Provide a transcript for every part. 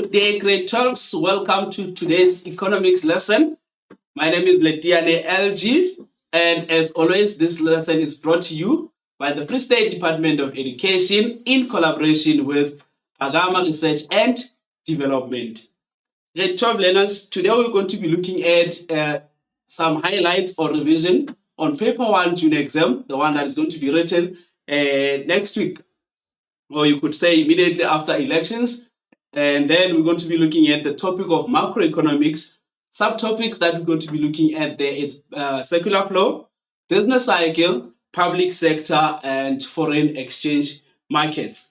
Good day, grade 12s. Welcome to today's economics lesson. My name is Letiane LG, and as always, this lesson is brought to you by the Free State Department of Education in collaboration with Agama Research and Development. Grade 12 learners, today we're going to be looking at some highlights or revision on paper 1 June exam, the one that is going to be written next week, or you could say immediately after elections. And then we're going to be looking at the topic of macroeconomics. Subtopics that we're going to be looking at there is circular flow, business cycle, public sector, and foreign exchange markets.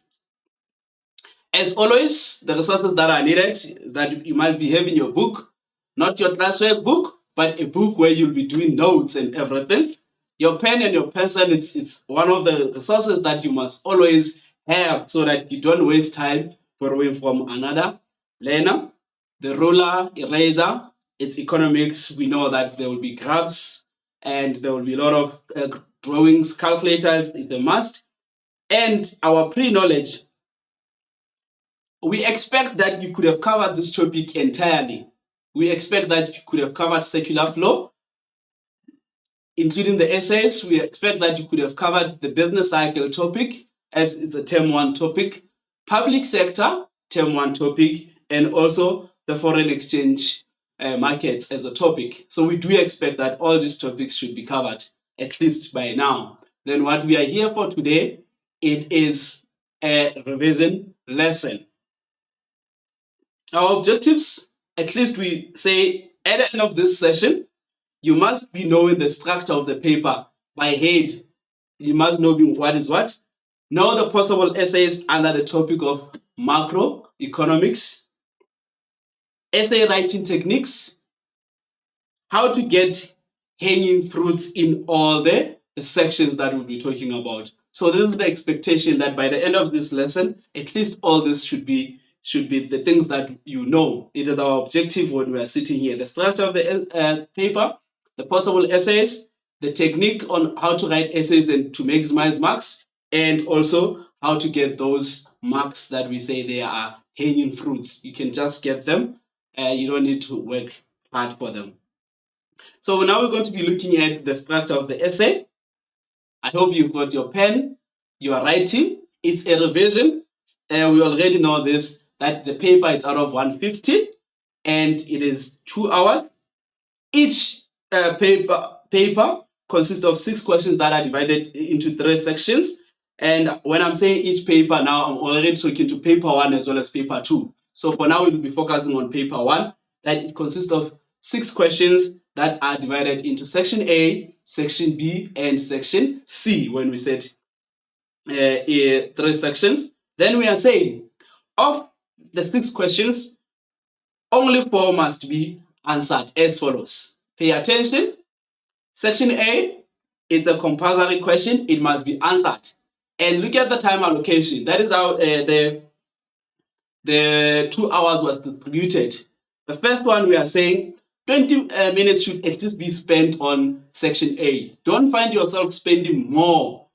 As always, the resources that are needed is that you must be having your book, not your classwork book, but a book where you'll be doing notes and everything. Your pen and your pencil, it's one of the resources that you must always have so that you don't waste time borrowing from another learner. The ruler, eraser, it's economics. We know that there will be graphs and there will be a lot of drawings, calculators, it's a must. And our pre-knowledge, we expect that you could have covered this topic entirely. We expect that you could have covered circular flow, including the essays. We expect that you could have covered the business cycle topic, as it's a term 1 topic, public sector, term 1 topic, and also the foreign exchange markets as a topic. So we do expect that all these topics should be covered, at least by now. Then what we are here for today, it is a revision lesson. Our objectives, at least we say at the end of this session, you must be knowing the structure of the paper by head. You must know what is what. Know the possible essays under the topic of macroeconomics, essay writing techniques, how to get hanging fruits in all the sections that we'll be talking about. So this is the expectation that by the end of this lesson, at least all this should be the things that you know. It is our objective when we are sitting here. The structure of the paper, the possible essays, the technique on how to write essays and to maximize marks, and also how to get those marks that we say they are hanging fruits. You can just get them. You don't need to work hard for them. So now we're going to be looking at the structure of the essay. I hope you've got your pen, you are writing. It's a revision. We already know this, that the paper is out of 150 and it is 2 hours. Each paper consists of 6 questions that are divided into 3 sections. And when I'm saying each paper now, I'm already talking to paper 1 as well as paper 2. So for now, we'll be focusing on paper 1, that it consists of 6 questions that are divided into section A, section B, and section C when we said 3 sections. Then we are saying of the 6 questions, only 4 must be answered as follows. Pay attention. Section A, it's a compulsory question. It must be answered. And look at the time allocation. That is how the 2 hours was distributed. The first one we are saying 20 minutes should at least be spent on section A. Don't find yourself spending more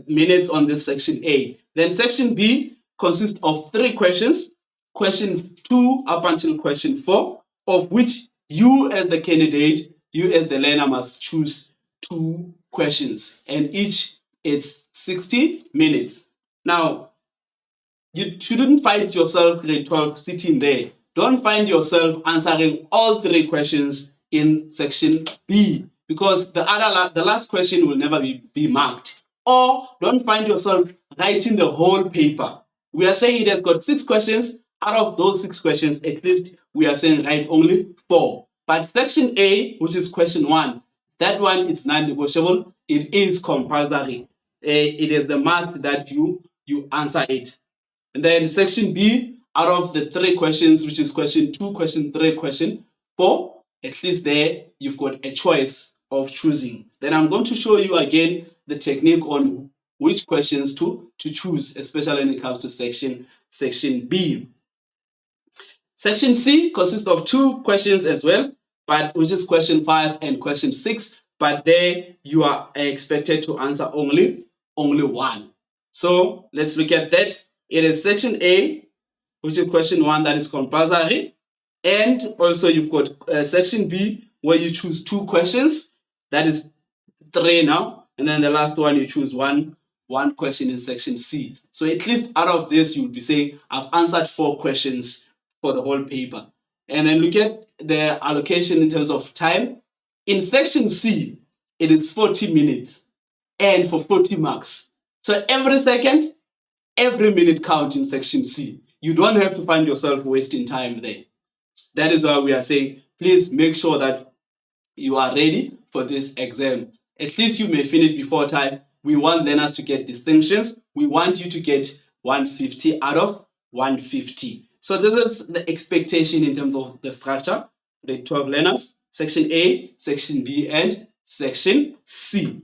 minutes on this section A. Then section B consists of 3 questions, question 2 up until question 4, of which you as the candidate, you as the learner must choose 2 questions, and each is 60 minutes. Now, you shouldn't find yourself, grade 12, sitting there. Don't find yourself answering all 3 questions in section B, because the last question will never be marked. Or don't find yourself writing the whole paper. We are saying it has got 6 questions. Out of those 6 questions, at least we are saying write only 4. But section A, which is question 1, that one is non-negotiable. It is compulsory. It is the must that you answer it. And then section B, out of the 3 questions, which is question 2, question 3, question 4, at least there you've got a choice of choosing. Then I'm going to show you again the technique on which questions to choose, especially when it comes to section B. Section C consists of 2 questions as well, but which is question 5 and question 6. But there you are expected to answer only 1. So let's look at that. It is section A, which is question 1 that is compulsory. And also you've got section B, where you choose 2 questions. That is 3 now. And then the last one, you choose one question in section C. So at least out of this, you'll be saying, I've answered 4 questions for the whole paper. And then look at the allocation in terms of time. In section C, it is 40 minutes and for 40 marks. So every second, every minute count in section C. You don't have to find yourself wasting time there. That is why we are saying, please make sure that you are ready for this exam. At least you may finish before time. We want learners to get distinctions. We want you to get 150 out of 150. So this is the expectation in terms of the structure. Grade 12 learners, section A, section B, and section C.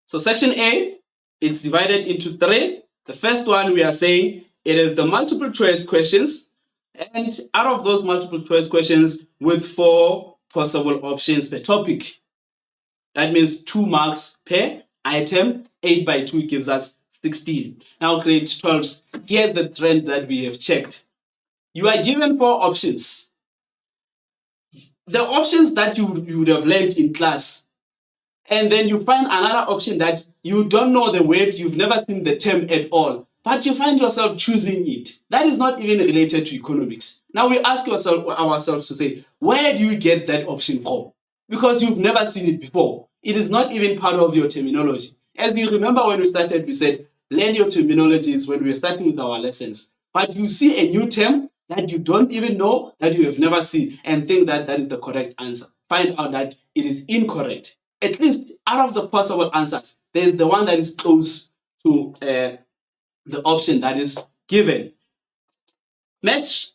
So section A is divided into 3. The first one, we are saying it is the multiple choice questions. And out of those multiple choice questions with 4 possible options per topic. That means 2 marks per item. 8 by 2 gives us 16. Now grade 12s, here's the trend that we have checked. You are given 4 options. The options that you would have learned in class, and then you find another option that you don't know the word, you've never seen the term at all, but you find yourself choosing it. That is not even related to economics. Now we ask ourselves to say, where do you get that option from? Because you've never seen it before. It is not even part of your terminology. As you remember when we started, we said, learn your terminologies when we were starting with our lessons. But you see a new term that you don't even know, that you have never seen, and think that that is the correct answer. Find out that it is incorrect. At least out of the possible answers, there is the one that is close to the option that is given. Match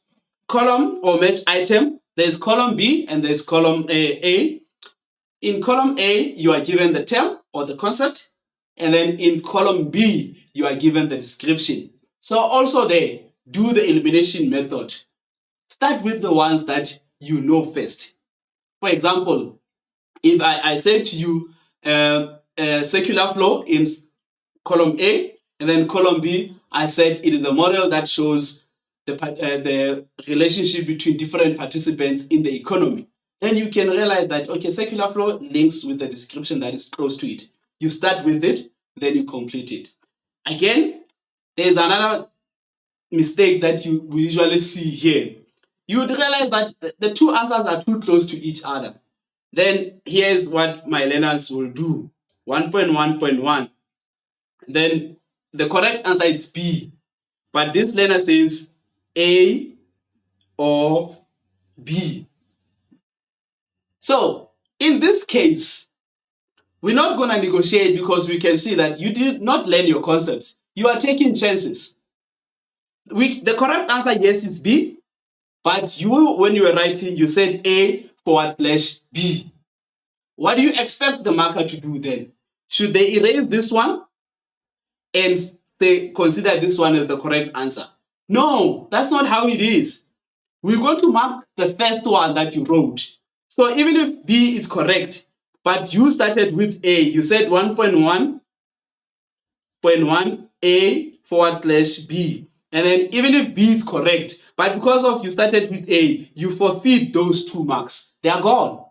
column or match item, there is column B and there is column A. In column A, you are given the term or the concept, and then in column B, you are given the description. So also there, do the elimination method. Start with the ones that you know first. For example, if I say to you circular flow in column A, and then column B, I said it is a model that shows the relationship between different participants in the economy. Then you can realize that, okay, circular flow links with the description that is close to it. You start with it, then you complete it. Again, there's another mistake that we usually see here. You would realize that the 2 answers are too close to each other. Then here's what my learners will do. 1.1.1. Then the correct answer is B. But this learner says A or B. So in this case, we're not going to negotiate because we can see that you did not learn your concepts. You are taking chances. The correct answer, yes, is B. But you, when you were writing, you said A/B. What do you expect the marker to do then? Should they erase this one and say, consider this one as the correct answer? No, that's not how it is. We're going to mark the first one that you wrote. So even if B is correct, but you started with A, you said 1.1.1 A/B. And then even if B is correct, but because of you started with A, you forfeit those 2 marks. They are gone.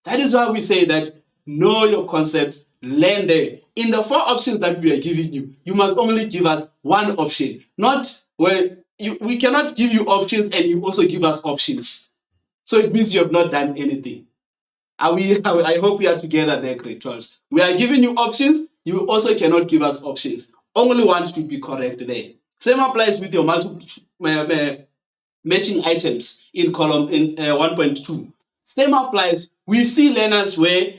That is why we say that know your concepts, learn them. In the 4 options that we are giving you, you must only give us 1 option. Not where we cannot give you options and you also give us options. So it means you have not done anything. I hope we are together there, grade 12s. We are giving you options. You also cannot give us options. Only one should be correct there. Same applies with your multiple matching items in column in 1.2. Same applies. We see learners where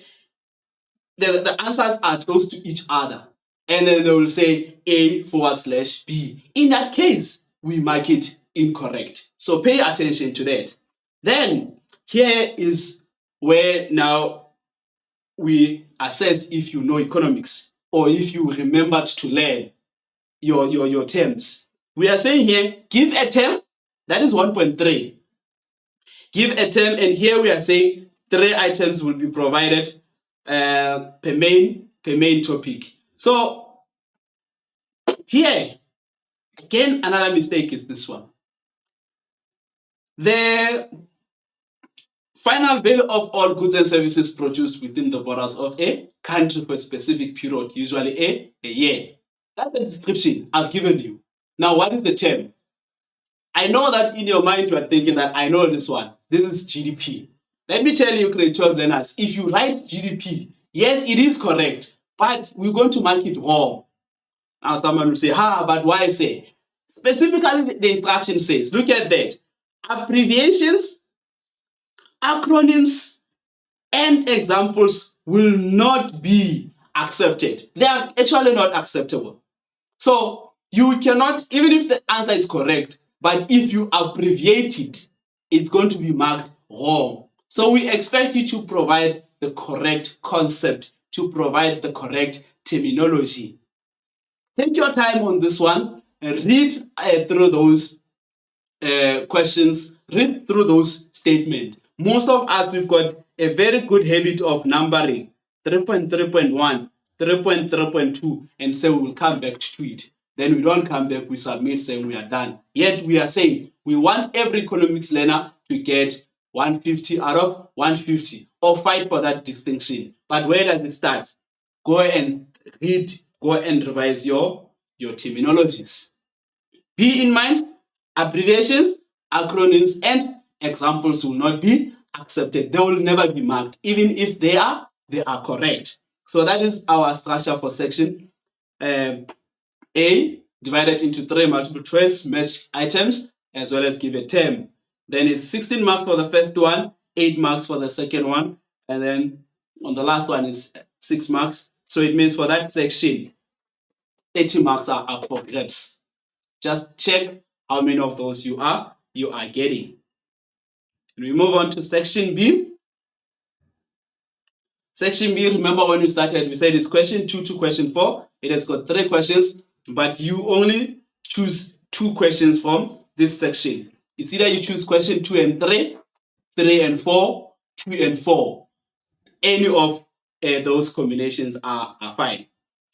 the answers are close to each other. And then they will say A/B. In that case, we mark it incorrect. So pay attention to that. Then here is where now we assess if you know economics or if you remembered to learn your terms. We are saying here, give a term, that is 1.3. Give a term, and here we are saying 3 items will be provided per main topic. So here, Again, another mistake is this one. The final value of all goods and services produced within the borders of a country for a specific period, usually a year. That's the description I've given you. Now, what is the term? I know that in your mind you are thinking that I know this one. This is GDP. Let me tell you, grade 12 learners, if you write GDP, yes, it is correct, but we're going to mark it wrong. Now someone will say, but why say? Specifically, the instruction says, look at that. Abbreviations, acronyms, and examples will not be accepted. They are actually not acceptable. So you cannot, even if the answer is correct, but if you abbreviate it, it's going to be marked wrong. So we expect you to provide the correct concept, to provide the correct terminology. Take your time on this one, read through those questions, read through those statements. Most of us, we've got a very good habit of numbering 3.3.1, 3.3.2, and so we will come back to it. Then we don't come back, we submit saying we are done. Yet we are saying we want every economics learner to get 150 out of 150 or fight for that distinction. But where does it start? Go and read, go and revise your terminologies. Be in mind, abbreviations, acronyms, and examples will not be accepted. They will never be marked, even if they are correct. So that is our structure for section A, divided into 3 multiple choice match items, as well as give a term. Then it's 16 marks for the first one, 8 marks for the second one, and then on the last one is 6 marks. So it means for that section, 80 marks are up for grabs. Just check how many of those you are getting. We move on to section B. Section B, remember when we started, we said it's question 2 to question 4. It has got 3 questions, but you only choose 2 questions from this section. It's either you choose question 2 and 3, 3 and 4, 2 and 4. Any of those combinations are fine.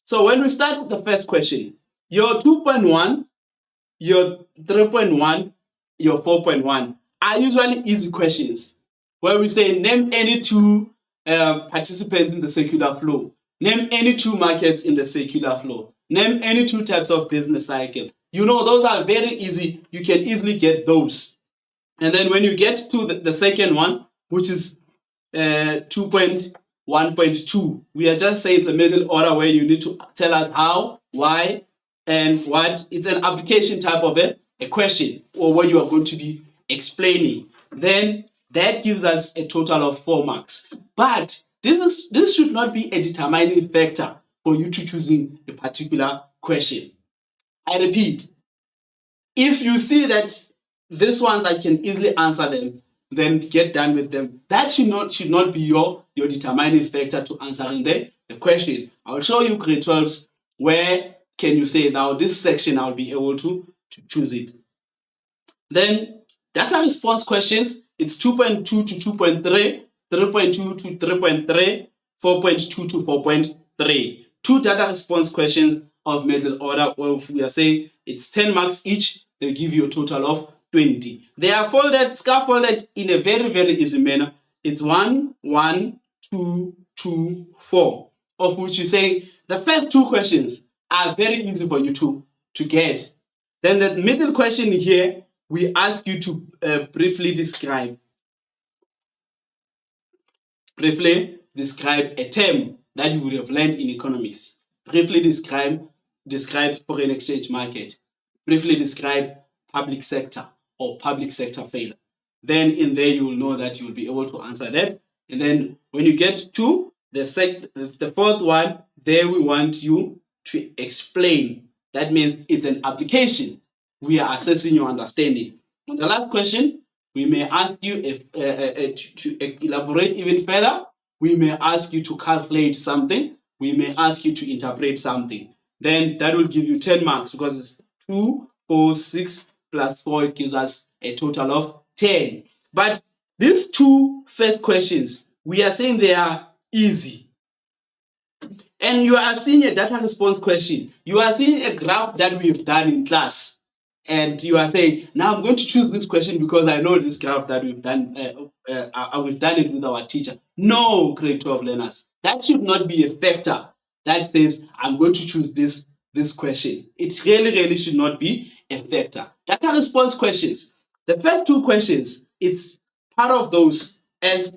So when we start the first question, your 2.1, your 3.1, your 4.1 are usually easy questions where we say name any 2 participants in the circular flow, name any 2 markets in the circular flow, name any 2 types of business cycle. You know, those are very easy. You can easily get those. And then when you get to the second one, which is 2.1.2, we are just saying the middle order where you need to tell us how, why, and what. It's an application type of a question, or what you are going to be explaining. Then that gives us a total of 4 marks. But this should not be a determining factor for you to choosing a particular question. I repeat, if you see that these ones I can easily answer them, then get done with them. That should not be your determining factor to answering the question. I'll show you grade 12s where can you say now this section I'll be able to choose it. Then data response questions, it's 2.2 to 2.3, 3.2 to 3.3, 4.2 to 4.3. 2 data response questions of middle order, or if we are saying it's 10 marks each, they give you a total of 20. They are scaffolded in a very, very easy manner. It's 1, 1, 2, 2, 4, of which you say the first 2 questions are very easy for you to get. Then the middle question here, we ask you to briefly describe a term that you would have learned in economics. Briefly describe foreign exchange market. Briefly describe public sector or public sector failure. Then in there you will know that you will be able to answer that. And then when you get to the fourth one, there we want you to explain. That means it's an application. We are assessing your understanding. On the last question, we may ask you to elaborate even further. We may ask you to calculate something. We may ask you to interpret something. Then that will give you 10 marks because it's 2, 4, 6 plus 4. It gives us a total of 10. But these 2 first questions, we are saying they are easy. And you are seeing a data response question. You are seeing a graph that we've done in class. and you are saying, now I'm going to choose this question because I know this graph that we've done it with our teacher. No, grade 12 learners, that should not be a factor that says I'm going to choose this question. It really should not be a factor. Data response questions, the first two questions, it's part of those as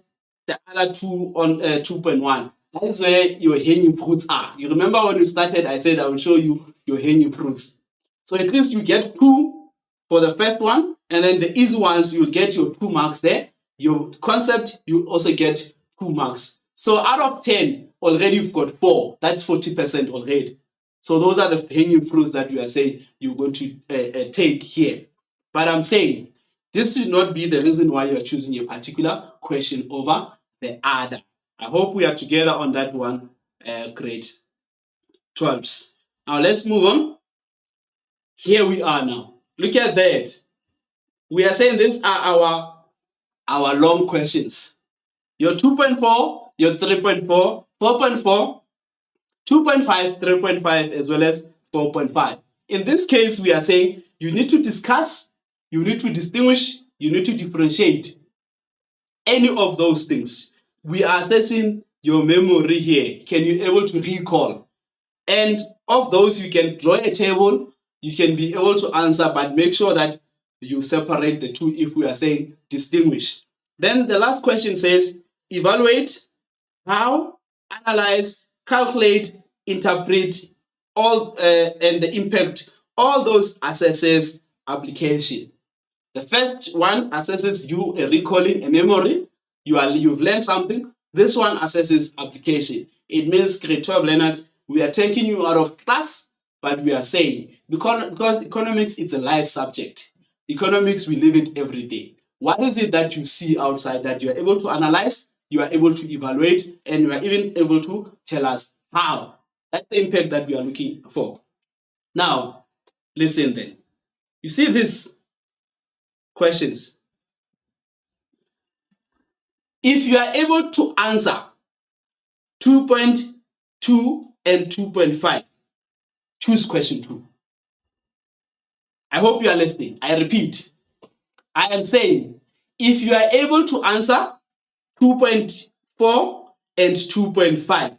the other two on 2.1. That is where your hanging fruits are. You remember when we started, I said I will show you your hanging fruits. So at least you get 2 for the first one, and then the easy ones, you'll get your 2 marks there. Your concept, you also get 2 marks. So out of 10, already you've got 4. That's 40% already. So those are the hanging fruits that you are saying you're going to take here. But I'm saying this should not be the reason why you are choosing a particular question over the other. I hope we are together on that one, grade 12s. Now let's move on. Here we are now. Look at that. We are saying these are our long questions. Your 2.4, your 3.4, 4.4, 2.5, 3.5, as well as 4.5. In this case, we are saying you need to discuss, you need to distinguish, you need to differentiate any of those things. We are assessing your memory here. Can you able to recall? And of those, you can draw a table, you can be able to answer, but make sure that you separate the two if we are saying distinguish. Then the last question says evaluate, how, analyze, calculate, interpret, all and the impact, all those assesses application. The first one assesses you recalling a memory. You've learned something. This one assesses application. It means grade 12 learners, we are taking you out of class, but we are saying, because economics is a live subject. Economics, we live it every day. What is it that you see outside that you are able to analyze, you are able to evaluate, and you are even able to tell us how? That's the impact that we are looking for. Now, listen then. You see these questions. If you are able to answer 2.2 and 2.5, choose question 2. I hope you are listening. I repeat, I am saying if you are able to answer 2.4 and 2.5,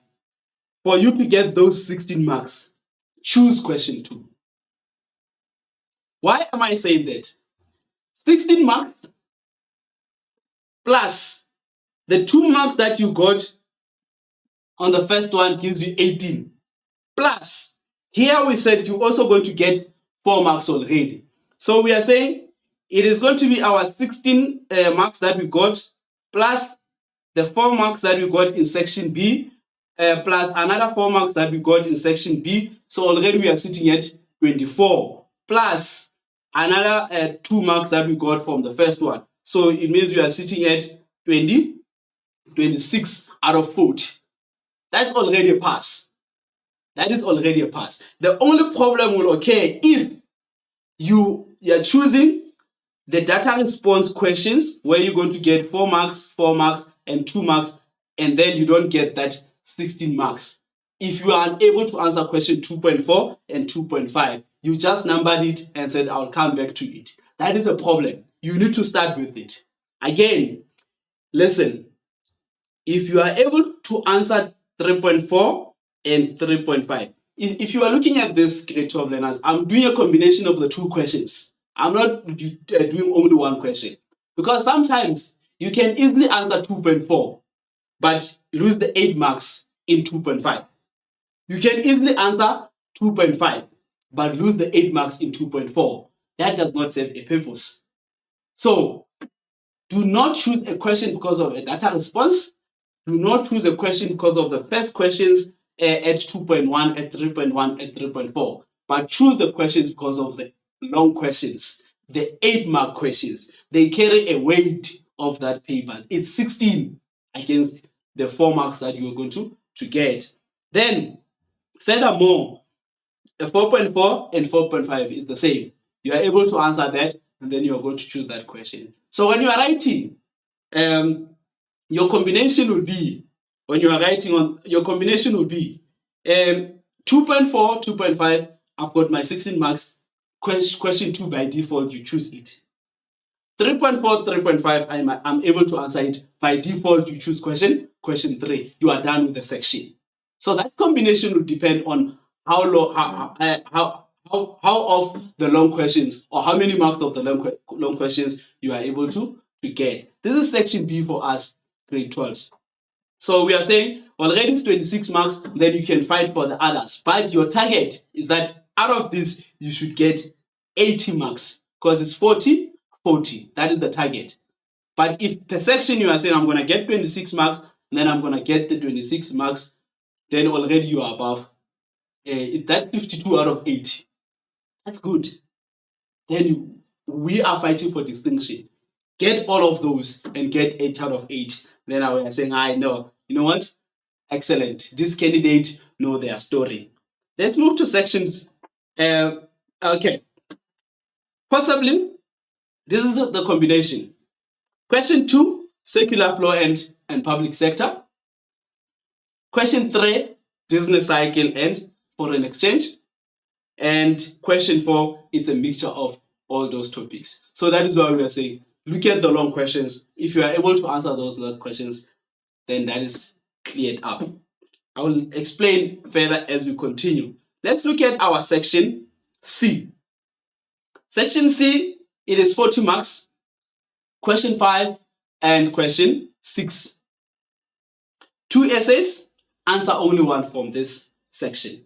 for you to get those 16 marks, choose question 2. Why am I saying that? 16 marks plus the 2 marks that you got on the first one gives you 18. Plus, here we said you're also going to get 4 marks already. So we are saying it is going to be our 16 marks that we got plus the 4 marks that we got in section B plus another 4 marks that we got in section B. So already we are sitting at 24 plus another 2 marks that we got from the first one. So it means we are sitting at 26 out of 40. That's already a pass. That is already a pass. The only problem will occur if you are choosing the data response questions where you're going to get 4 marks, and 2 marks, and then you don't get that 16 marks. If you are unable to answer question 2.4 and 2.5, you just numbered it and said, I'll come back to it. That is a problem. You need to start with it. Again, listen, if you are able to answer 3.4 and 3.5, if you are looking at this grade 12 learners, I'm doing a combination of the 2 questions. I'm not doing only 1 question. Because sometimes you can easily answer 2.4, but lose the 8 marks in 2.5. You can easily answer 2.5, but lose the 8 marks in 2.4. That does not serve a purpose. So, do not choose a question because of a data response. Do not choose a question because of the first questions at 2.1, at 3.1, at 3.4. But choose the questions because of the long questions, the 8-mark questions. They carry a weight of that paper. It's 16 against the 4 marks that you're going to get. Then, furthermore, a 4.4 and 4.5 is the same. You are able to answer that, and then you're going to choose that question. So when you are writing, your combination will be, your combination will be 2.4, 2.5, I've got my 16 marks. question 2 by default, you choose it. 3.4, 3.5, I'm able to answer it. By default, you choose question 3. You are done with the section. So that combination will depend on how long, how of the long questions, or how many marks of the long questions you are able to get. This is section B for us, grade 12s. So we are saying already it's 26 marks, then you can fight for the others. But your target is that out of this, you should get 80 marks because it's 40, 40. That is the target. But if per section you are saying, I'm going to get 26 marks, and then I'm going to get the 26 marks, then already you are above. That's 52 out of 80. That's good. Then we are fighting for distinction. Get all of those and get 8 out of 8. Then I was saying, I know. You know what? Excellent. This candidate know their story. Let's move to sections. Okay. Possibly, this is the combination. Question 2, circular flow and public sector. Question 3, business cycle and foreign exchange. And question 4, it's a mixture of all those topics. So that is why we are saying, look at the long questions. If you are able to answer those long questions, then that is cleared up. I will explain further as we continue. Let's look at our section C. Section C, it is 40 marks, question 5 and question 6. 2 essays, answer only one from this section.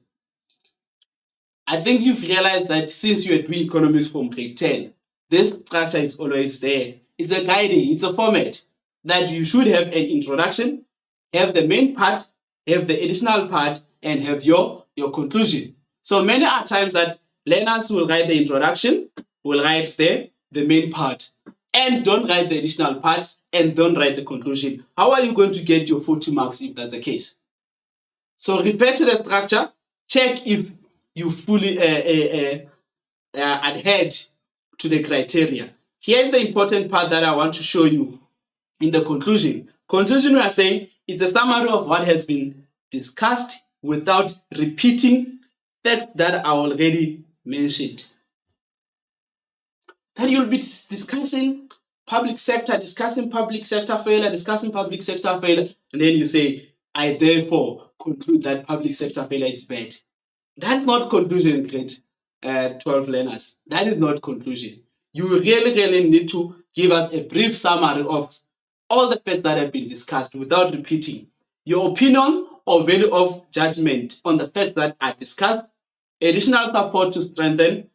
I think you've realized that since you are doing economics from grade 10, this structure is always there. It's a guiding, it's a format that you should have an introduction, have the main part, have the additional part, and have your conclusion. So many are times that learners will write the introduction, will write the main part, and don't write the additional part, and don't write the conclusion. How are you going to get your 40 marks if that's the case? So refer to the structure, check if you fully adhered to the criteria. Here's the important part that I want to show you in the conclusion. Conclusion, we are saying it's a summary of what has been discussed without repeating facts that are already mentioned. Then you'll be discussing public sector failure, and then you say, I therefore conclude that public sector failure is bad. That's not conclusion, grade 12 learners. That is not conclusion. You really need to give us a brief summary of all the facts that have been discussed without repeating. Your opinion or value of judgment on the facts that are discussed, additional support to strengthen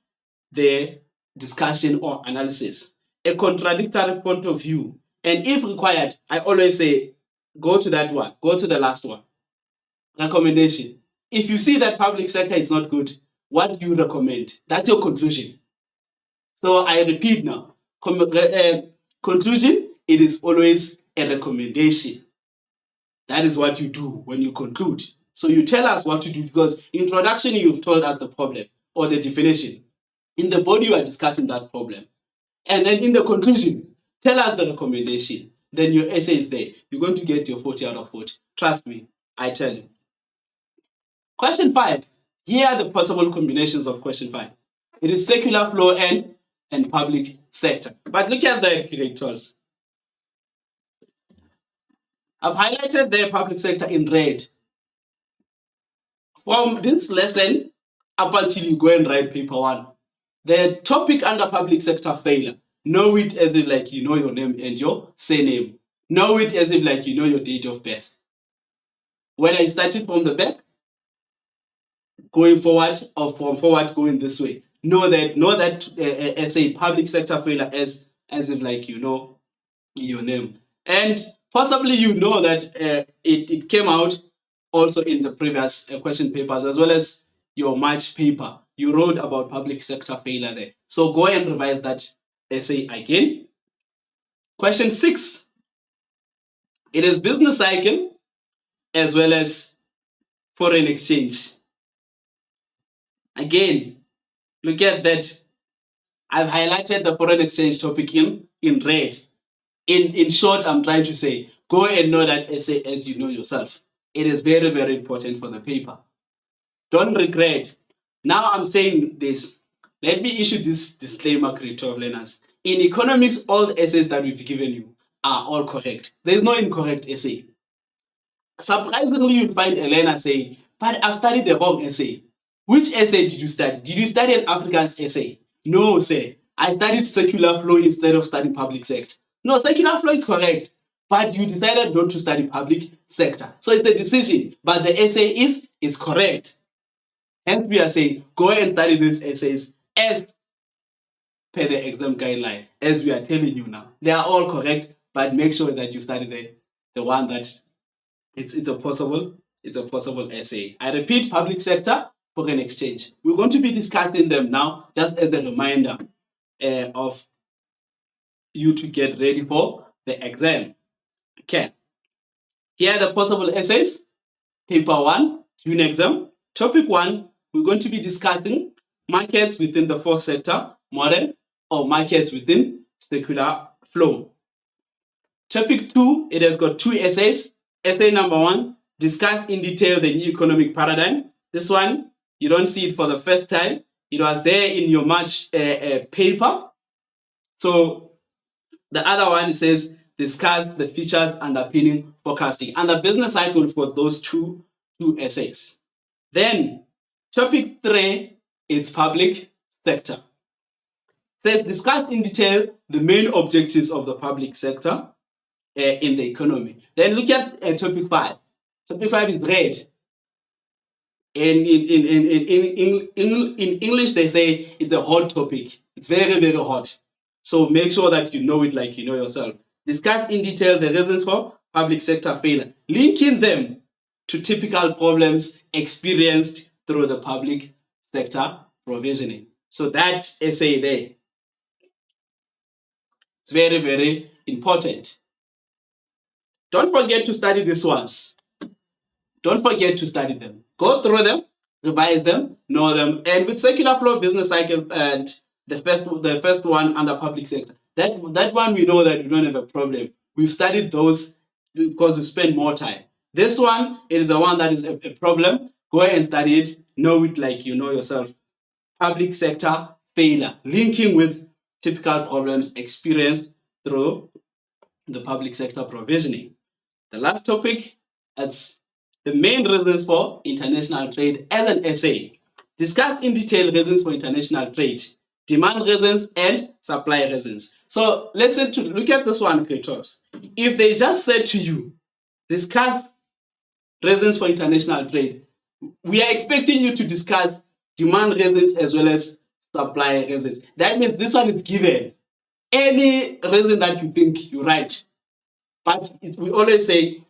the discussion or analysis, a contradictory point of view, and if required, I always say, go to that one, go to the last one. Recommendation. If you see that public sector is not good, what do you recommend? That's your conclusion. So I repeat now, conclusion, it is always a recommendation. That is what you do when you conclude. So you tell us what to do, because introduction, you've told us the problem or the definition. In the body, you are discussing that problem. And then in the conclusion, tell us the recommendation. Then your essay is there. You're going to get your 40 out of 40. Trust me, I tell you. Question 5. Here are the possible combinations of question 5. It is circular flow and public sector. But look at the grade 12s. I've highlighted the public sector in red. From this lesson up until you go and write paper 1, the topic under public sector failure, know it as if like you know your name and your surname. Know it as if like you know your date of birth. Whether you started from the back, going forward, or from forward going this way. Know that as a public sector failure as if like you know your name. And possibly you know that it came out also in the previous question papers, as well as your March paper. You wrote about public sector failure there. So go and revise that essay again. Question 6. It is business cycle as well as foreign exchange. Again, look at that. I've highlighted the foreign exchange topic in red. In short, I'm trying to say, go and know that essay as you know yourself. It is very, very important for the paper. Don't regret. Now I'm saying this. Let me issue this disclaimer, creator of learners. In economics, all the essays that we've given you are all correct. There is no incorrect essay. Surprisingly, you'll find a learner saying, but I've studied the wrong essay. Which essay did you study? Did you study an Afrikaans essay? No, sir. I studied circular flow instead of studying public sector. No, circular flow is correct, but you decided not to study public sector. So it's the decision, but the essay is correct. Hence, we are saying, go and study these essays as per the exam guideline, as we are telling you now. They are all correct, but make sure that you study the one that it's a possible essay. I repeat, public sector, foreign exchange. We're going to be discussing them now, just as a reminder of you to get ready for the exam. Okay. Here are the possible essays. Paper 1, June exam. Topic 1, we're going to be discussing markets within the fourth sector model or markets within circular flow. Topic 2, it has got 2 essays. Essay number 1, discuss in detail the new economic paradigm. This one, you don't see it for the first time. It was there in your March paper. So the other one says, discuss the features underpinning forecasting and the business cycle for those two essays. Then topic 3, it's public sector. It says, discuss in detail the main objectives of the public sector in the economy. Then look at topic 5. Topic 5 is red. In English, they say it's a hot topic. It's very, very hot. So make sure that you know it like you know yourself. Discuss in detail the reasons for public sector failure, linking them to typical problems experienced through the public sector provisioning. So that essay there, it's very, very important. Don't forget to study these ones. Don't forget to study them. Go through them, revise them, know them. And with circular flow, business cycle, and the first one under public sector, that one we know that we don't have a problem. We've studied those because we spend more time. This one, it is the one that is a problem. Go and study it. Know it like you know yourself. Public sector failure, linking with typical problems experienced through the public sector provisioning. The last topic, it's the main reasons for international trade as an essay. Discuss in detail reasons for international trade, demand reasons and supply reasons. So look at this one, creators. If they just said to you, discuss reasons for international trade, we are expecting you to discuss demand reasons as well as supply reasons. That means this one is given. Any reason that you think you write. But we always say,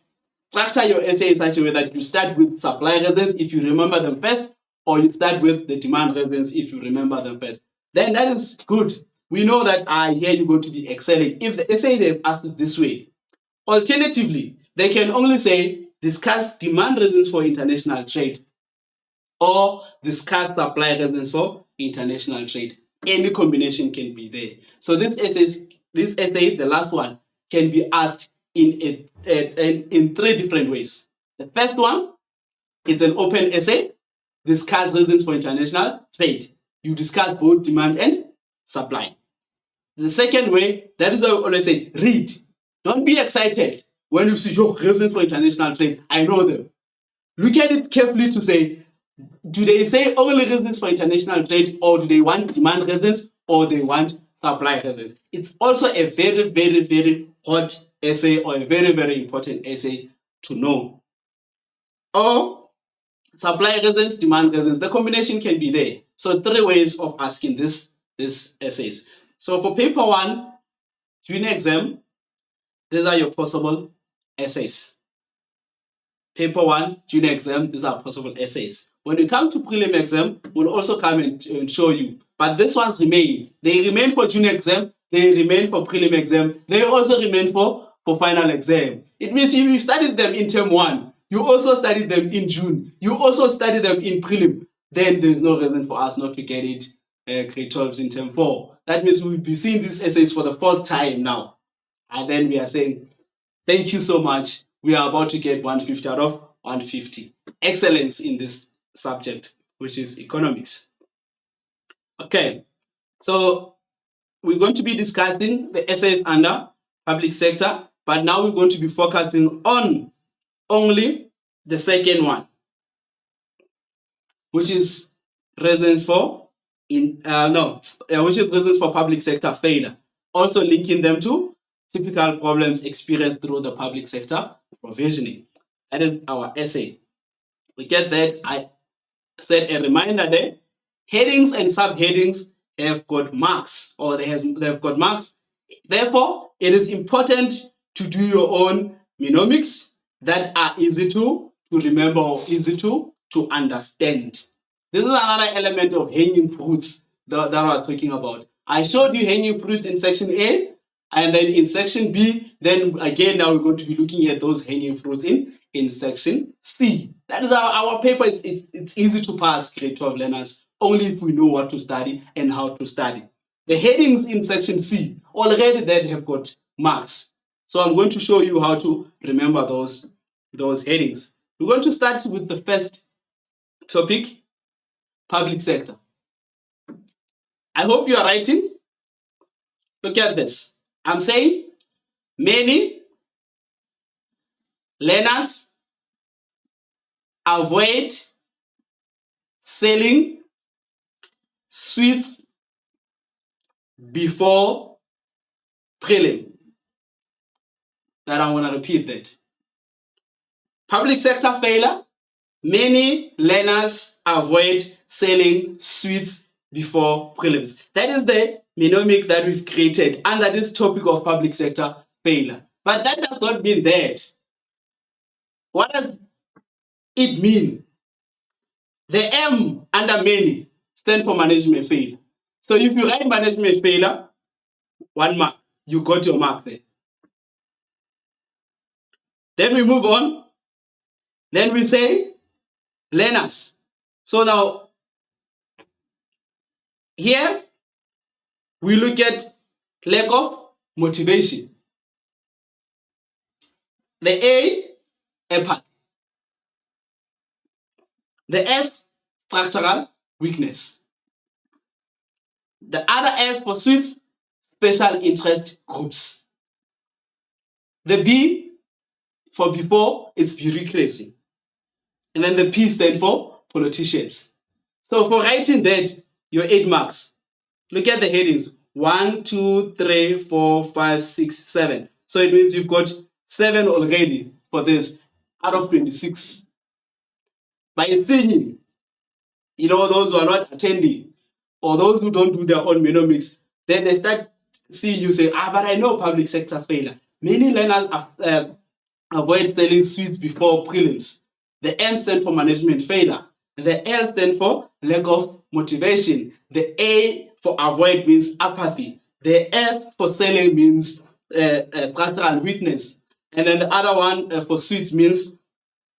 structure your essay in such a way that you start with supply reasons if you remember them first, or you start with the demand reasons if you remember them first. Then that is good. We know that here you're going to be excelling if the essay they've asked it this way. Alternatively, they can only say, discuss demand reasons for international trade or discuss supply reasons for international trade. Any combination can be there. So this essay, the last one, can be asked in 3 different ways. The first one, it's an open essay, discuss reasons for international trade. You discuss both demand and supply. The second way, that is why I always say, read. Don't be excited when you see your reasons for international trade. I know them. Look at it carefully to say, do they say only reasons for international trade, or do they want demand reasons, or they want supply reasons? It's also a very, very, very hot essay, or a very, very important essay to know. Or supply reasons, demand reasons, the combination can be there. So 3 ways of asking these essays. So for paper 1, junior exam, these are your possible essays. Paper 1, junior exam, these are possible essays. When we come to prelim exam, we'll also come and show you. But these ones remain. They remain for junior exam, they remain for prelim exam, they also remain for final exam. It means if you studied them in term 1, you also studied them in June, you also studied them in prelim, then there's no reason for us not to get it grade 12s in term 4. That means we'll be seeing these essays for the 4th time now. And then we are saying, thank you so much. We are about to get 150 out of 150. Excellence in this subject, which is economics. Okay, so we're going to be discussing the essays under public sector, but now we're going to be focusing on only the second one, which is reasons for which is reasons for public sector failure. Also linking them to typical problems experienced through the public sector provisioning. That is our essay. We get that. I set a reminder there. Headings and subheadings have got marks, or they've got marks. Therefore, it is important to do your own mnemonics that are easy to remember or easy to understand. This is another element of hanging fruits that I was talking about. I showed you hanging fruits in section A, and then in section B, then again, now we're going to be looking at those hanging fruits in section C. That is our paper. It's easy to pass grade 12 learners only if we know what to study and how to study. The headings in section C already that have got marks. So I'm going to show you how to remember those headings. We're going to start with the first topic, public sector. I hope you are writing. Look at this. I'm saying many learners avoid selling sweets before prelim. That I want to repeat that. Public sector failure. Many learners avoid selling sweets before prelims. That is the mnemonic that we've created under this topic of public sector failure. But that does not mean that. What does it mean? The M under many stands for management failure. So if you write management failure, 1 mark, you got your mark there. Then we move on. Then we say learners. So now, here we look at lack of motivation. The A, apathy. The S, structural weakness. The other S for sweets, special interest groups. The B for before, it's bureaucracy. And then the P stands for politicians. So for writing that, your 8 marks. Look at the headings. 1, 2, 3, 4, 5, 6, 7. So it means you've got 7 already for this out of 26. By thinking, those who are not attending or those who don't do their own mnemonics, then they start seeing you say, but I know public sector failure. Many learners avoid selling sweets before prelims. The M stands for management failure. The L stands for lack of motivation. The A for avoid means apathy. The S for selling means structural weakness. And then the other one for sweets means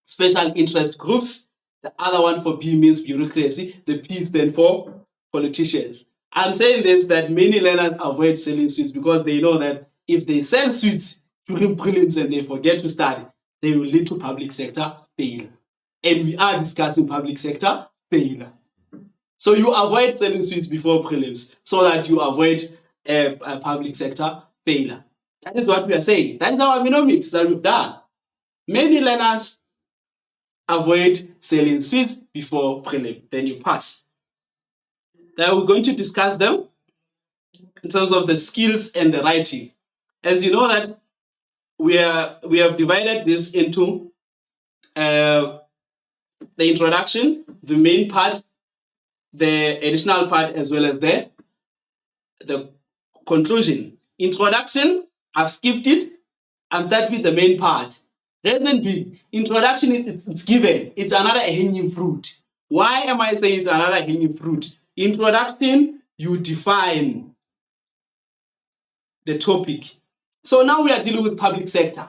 special interest groups. The other one for B means bureaucracy. The P stands for politicians. I'm saying this that many learners avoid selling sweets because they know that if they sell sweets during prelims and they forget to study, they will lead to public sector failure. And we are discussing public sector failure. So you avoid selling sweets before prelims so that you avoid a public sector failure. That is what we are saying. That is our mnemonics that we've done. Many learners avoid selling sweets before prelim. Then you pass. Now we're going to discuss them in terms of the skills and the writing. As you know that we have divided this into the introduction, the main part, the additional part, as well as the conclusion. Introduction, I've skipped it. I'm starting with the main part. Reason being, introduction it's given. It's another hanging fruit. Why am I saying it's another hanging fruit? Introduction, you define the topic. So now we are dealing with public sector,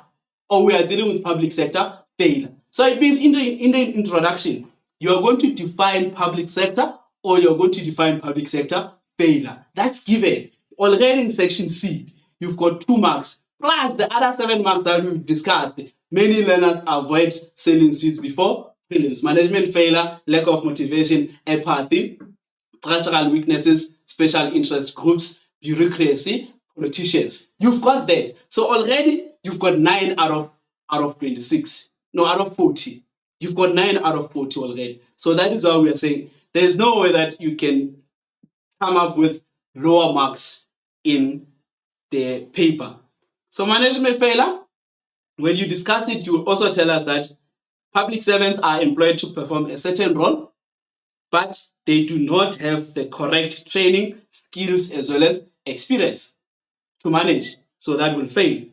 or we are dealing with public sector failure. So it means in the introduction, you are going to define public sector, or you're going to define public sector failure. That's given. Already in section C, you've got 2 marks, plus the other 7 marks that we've discussed. Many learners avoid selling sweets before prelims. Management failure, lack of motivation, apathy, structural weaknesses, special interest groups, bureaucracy, politicians. You've got that. So already you've got 9 out of 26. No, out of 40. You've got 9 out of 40 already. So that is why we are saying there's no way that you can come up with lower marks in the paper. So management failure, when you discuss it, you also tell us that public servants are employed to perform a certain role, but they do not have the correct training, skills, as well as experience to manage. So that will fail.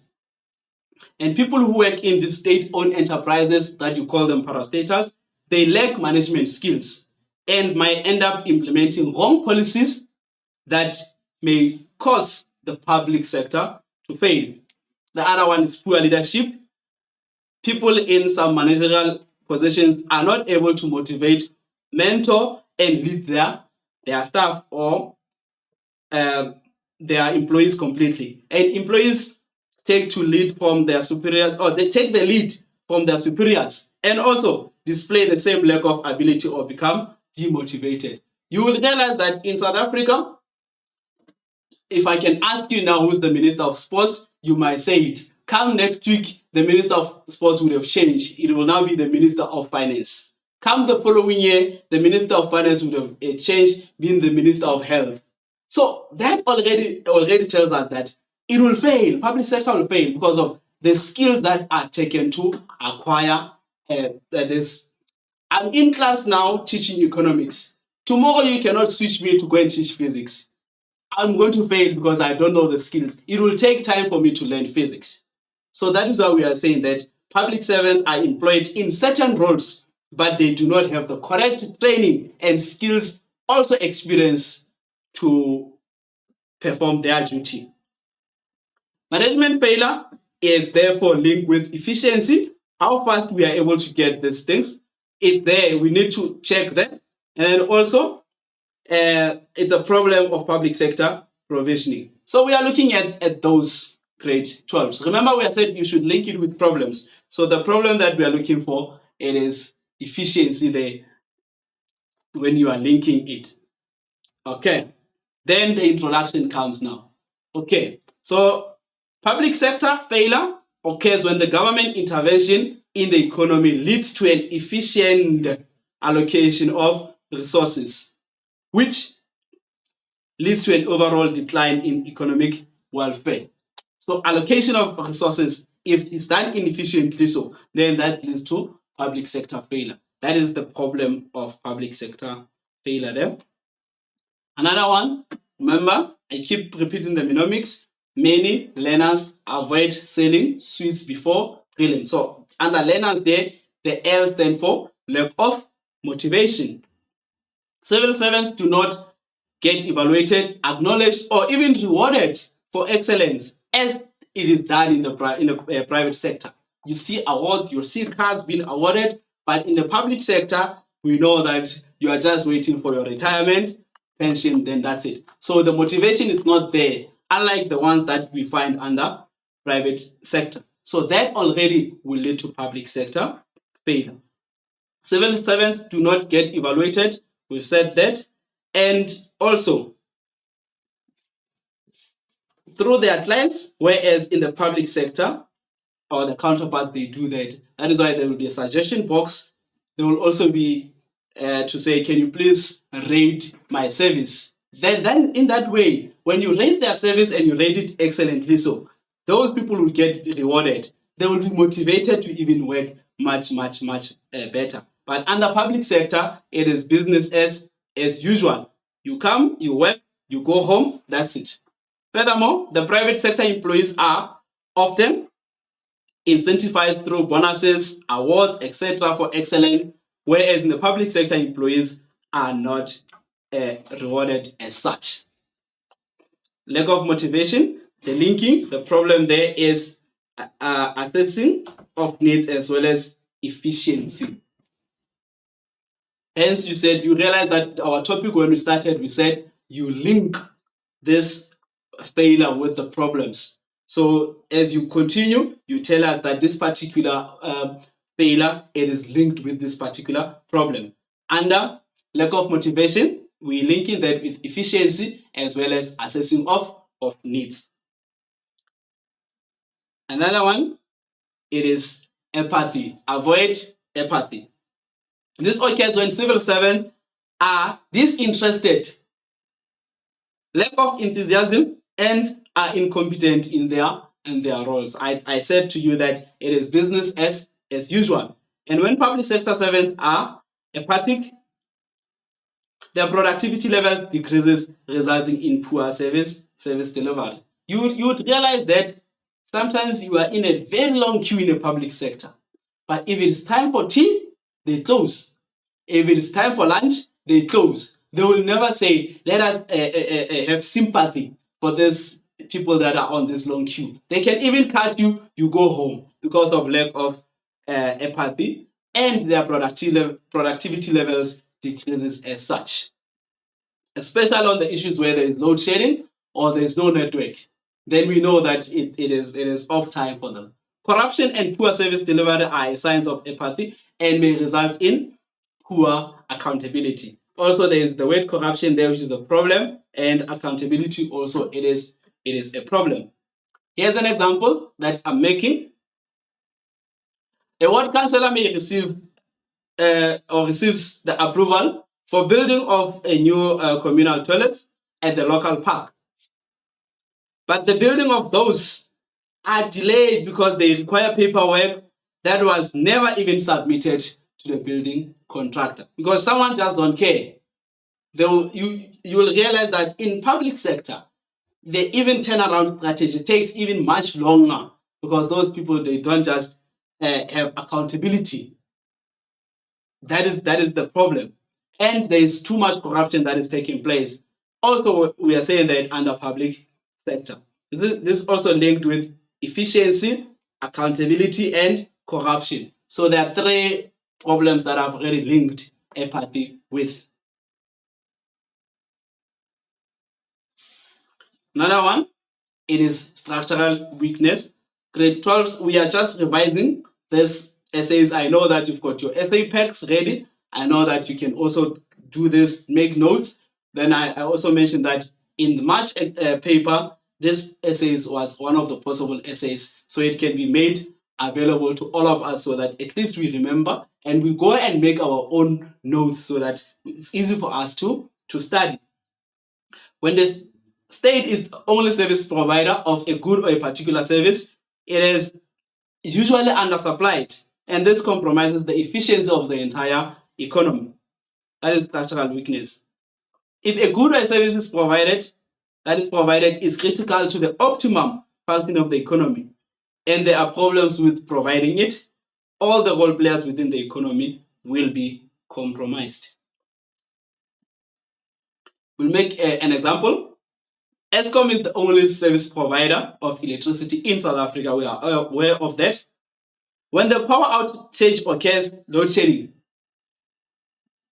And people who work in the state-owned enterprises that you call them parastatals, they lack management skills and might end up implementing wrong policies that may cause the public sector to fail. The other one is poor leadership. People in some managerial positions are not able to motivate, mentor, and lead their staff or their employees completely. And employees take to lead from their superiors, or they take the lead from their superiors, and also display the same lack of ability or become demotivated. You will realize that in South Africa, if I can ask you now who's the Minister of Sports, you might say it. Come next week, the Minister of Sports would have changed. It will now be the Minister of Finance. Come the following year, the Minister of Finance would have changed, being the Minister of Health. So that already tells us that it will fail. Public sector will fail because of the skills that are taken to acquire this. I'm in class now teaching economics. Tomorrow you cannot switch me to go and teach physics. I'm going to fail because I don't know the skills. It will take time for me to learn physics. So that is why we are saying that public servants are employed in certain roles, but they do not have the correct training and skills, also experience to perform their duty. Management failure is therefore linked with efficiency, how fast we are able to get these things. It's there, we need to check that. And also, it's a problem of public sector provisioning. So we are looking at those grade 12s. Remember, we have said you should link it with problems. So the problem that we are looking for, it is efficiency there when you are linking it. Okay, then the introduction comes now. Okay, so public sector failure occurs when the government intervention in the economy leads to an efficient allocation of resources, which leads to an overall decline in economic welfare. So allocation of resources, if it's done inefficiently, so then that leads to public sector failure. That is the problem of public sector failure there. Another one, remember, I keep repeating the mnemonics. Many learners avoid selling sweets before prelim. So under learners there, the L stand for lack of motivation. Civil servants do not get evaluated, acknowledged, or even rewarded for excellence as it is done in the private sector. You see awards, you see cars being awarded, but in the public sector, we know that you are just waiting for your retirement, pension, then that's it. So the motivation is not there, unlike the ones that we find under private sector. So that already will lead to public sector failure. Civil servants do not get evaluated, we've said that, and also through their clients, whereas in the public sector or the counterparts, they do that. That is why there will be a suggestion box. There will also be to say, can you please rate my service? Then in that way, when you rate their service and you rate it excellently, so those people will get rewarded. They will be motivated to even work much better. But under public sector, it is business as usual. You come, you work, you go home, that's it. Furthermore, the private sector employees are often incentivized through bonuses, awards, etc. for excellence, whereas in the public sector, employees are not rewarded as such. Lack of motivation, the linking, the problem there is assessing of needs as well as efficiency. Hence, you realize that our topic when we started, we said you link this failure with the problems. So as you continue, you tell us that this particular failure, it is linked with this particular problem. Under lack of motivation, we linking that with efficiency as well as assessing of needs. Another one, it is apathy. Avoid apathy. This occurs when civil servants are disinterested, lack of enthusiasm, and are incompetent in their roles. I said to you that it is business as usual. And when public sector servants are apathic, their productivity levels decreases, resulting in poor service delivery. You would realize that sometimes you are in a very long queue in the public sector, but if it is time for tea, they close. If it is time for lunch, they close. They will never say, let us have sympathy for these people that are on this long queue. They can even cut you, you go home because of lack of apathy, and their productivity levels decreases as such, especially on the issues where there is load shedding or there is no network. Then we know that it is off time for them. Corruption and poor service delivery are signs of apathy and may result in poor accountability. Also, there is the word corruption there, which is the problem, and accountability also it is a problem. Here's an example that I'm making. A ward councillor may receive or receives the approval for building of a new communal toilet at the local park. But the building of those are delayed because they require paperwork that was never even submitted to the building contractor because someone just don't care. You will realize that in public sector, the even turnaround strategy takes even much longer because those people, they don't just have accountability. That is the problem. And there is too much corruption that is taking place. Also, we are saying that under public sector. This is also linked with efficiency, accountability, and corruption. So there are three problems that I've already linked apathy with. Another one, it is structural weakness. Grade 12, we are just revising this essays. I know that you've got your essay packs ready. I know that you can also do this, make notes. Then I also mentioned that in the March paper, this essays was one of the possible essays. So it can be made available to all of us so that at least we remember and we go and make our own notes so that it's easy for us to study. When the state is the only service provider of a good or a particular service, it is usually undersupplied, and this compromises the efficiency of the entire economy. That is structural weakness. If a good or a service is provided, is critical to the optimum functioning of the economy, and there are problems with providing it, all the role players within the economy will be compromised. We'll make an example. Eskom is the only service provider of electricity in South Africa. We are aware of that. When the power outage occurs, load shedding,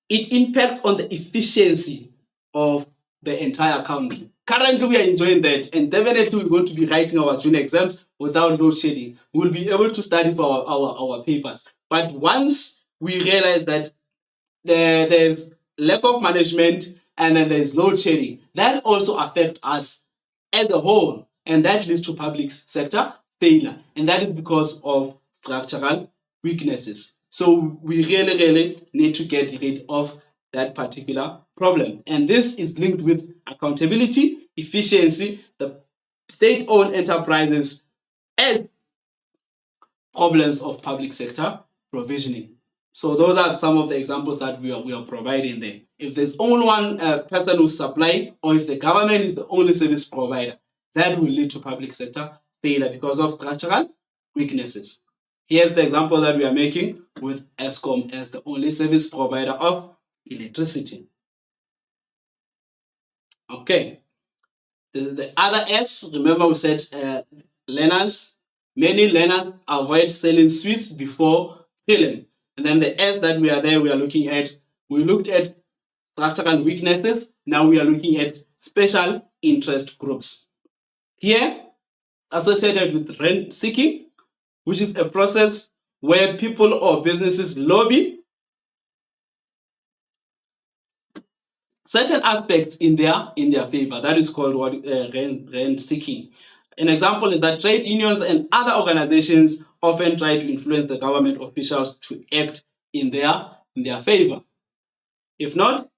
it impacts on the efficiency of the entire country. Currently, we are enjoying that, and definitely we're going to be writing our junior exams without load shedding. We'll be able to study for our papers. But once we realize that there's lack of management and then there's load shedding, that also affects us as a whole, and that leads to public sector failure, and that is because of structural weaknesses. So we really need to get rid of that particular problem, and this is linked with accountability, efficiency, the state-owned enterprises as problems of public sector provisioning. So those are some of the examples that we are providing there. If there's only one person who's supplying, or if the government is the only service provider, that will lead to public sector failure because of structural weaknesses. Here's the example that we are making with Eskom as the only service provider of electricity. Okay. The other S, remember we said many learners avoid selling sweets before filling. And then the S that we are looking at, we looked at structural weaknesses. Now we are looking at special interest groups. Here, associated with rent seeking, which is a process where people or businesses lobby certain aspects in their favor. That is called what rent seeking. An example is that trade unions and other organizations often try to influence the government officials to act in their favor. If not,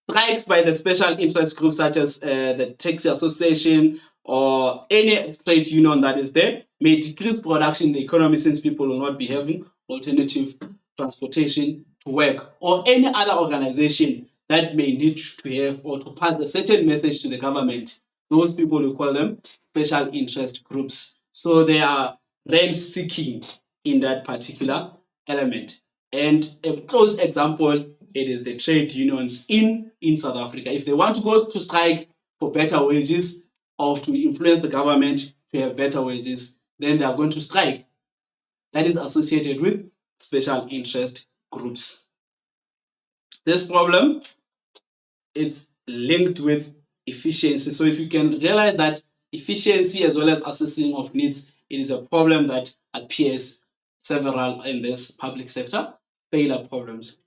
strikes by the special interest groups such as the taxi association or any trade union that is there may decrease production in the economy, since people will not be having alternative transportation to work, or any other organization that may need to have or to pass a certain message to the government. Those people, we call them special interest groups. So they are rent seeking in that particular element. And a close example, it is the trade unions in South Africa. If they want to go to strike for better wages or to influence the government to have better wages, then they are going to strike. That is associated with special interest groups. This problem is linked with efficiency. So if you can realize that efficiency as well as assessing of needs, it is a problem that appears several in this public sector failure problems.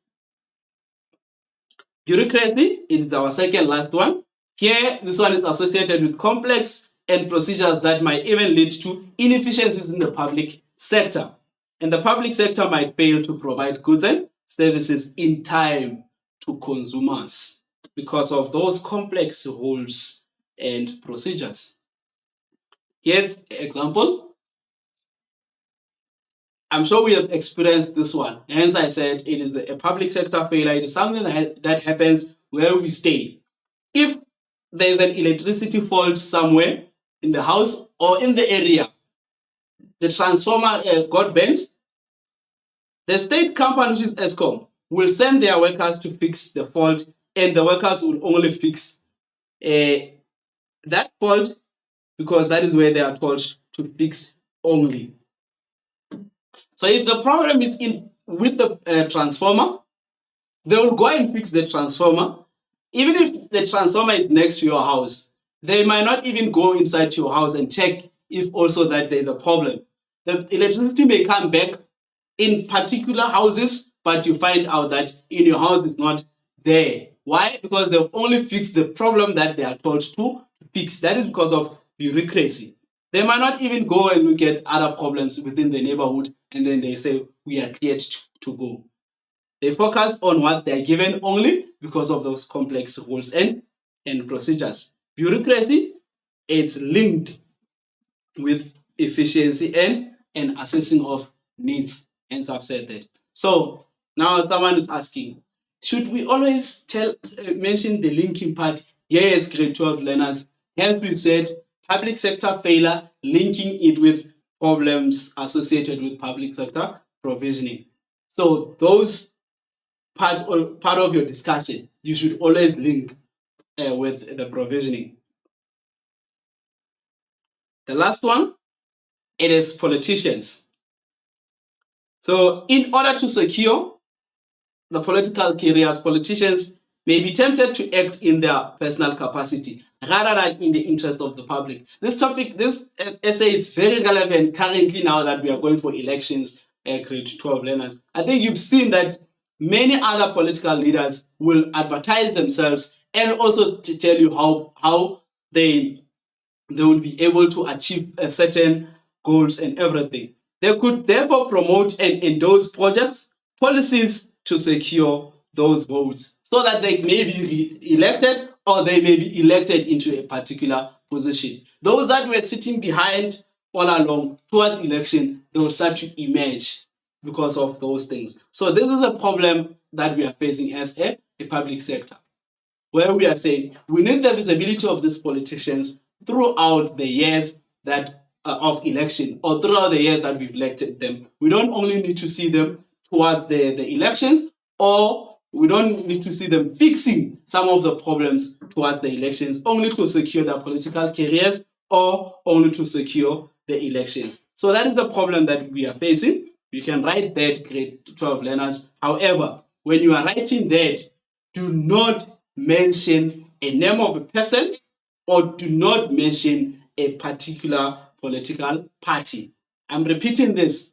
Bureaucracy, it is our second last one. Here, this one is associated with complex and procedures that might even lead to inefficiencies in the public sector. And the public sector might fail to provide goods and services in time to consumers because of those complex rules and procedures. Here's an example. I'm sure we have experienced this one. Hence, I said it is a public sector failure. It is something that happens where we stay. If there's an electricity fault somewhere in the house or in the area, the transformer got bent, the state company, which is Eskom, will send their workers to fix the fault, and the workers will only fix that fault because that is where they are told to fix only. So if the problem is with the transformer, they will go and fix the transformer. Even if the transformer is next to your house, they might not even go inside your house and check if also that there's a problem. The electricity may come back in particular houses, but you find out that in your house it's not there. Why? Because they've only fixed the problem that they are told to fix. That is because of bureaucracy. They might not even go and look at other problems within the neighborhood and then they say, we are cleared to go. They focus on what they're given only because of those complex rules and procedures. Bureaucracy is linked with efficiency and assessing of needs, and I've said that. So now someone is asking, should we always mention the linking part? Yes, grade 12 learners. Hence we said public sector failure, linking it with problems associated with public sector provisioning. So those part of your discussion, you should always link with the provisioning. The last one, it is politicians. So in order to secure the political careers, politicians may be tempted to act in their personal capacity rather than in the interest of the public. This topic, this essay is very relevant currently now that we are going for elections, grade 12 learners. I think you've seen that many other political leaders will advertise themselves and also to tell you how they will be able to achieve certain goals and everything. They could therefore promote and endorse projects, policies to secure those votes so that they may be elected or they may be elected into a particular position. Those that were sitting behind all along towards election, they will start to emerge because of those things. So this is a problem that we are facing as a public sector, where we are saying we need the visibility of these politicians throughout the years that of election or throughout the years that we've elected them. We don't only need to see them towards the elections, or we don't need to see them fixing some of the problems towards the elections only to secure their political careers or only to secure the elections. So that is the problem that we are facing. You can write that, grade 12 learners. However, when you are writing that, do not mention a name of a person or do not mention a particular political party. I'm repeating this.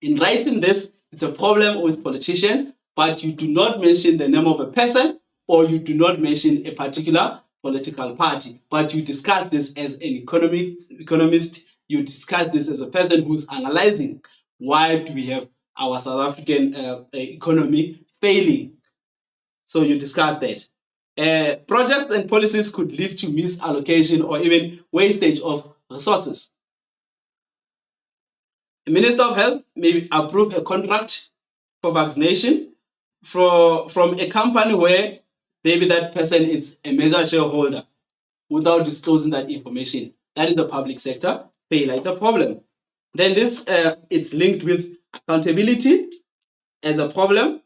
In writing this, it's a problem with politicians, but you do not mention the name of a person or you do not mention a particular political party, but you discuss this as an economist, you discuss this as a person who's analyzing why do we have our South African economy failing. So you discuss that. Projects and policies could lead to misallocation or even wastage of resources. The Minister of Health may approve a contract for vaccination from a company where maybe that person is a major shareholder without disclosing that information. That is the public sector failure. It's a problem. Then this it's linked with accountability as a problem,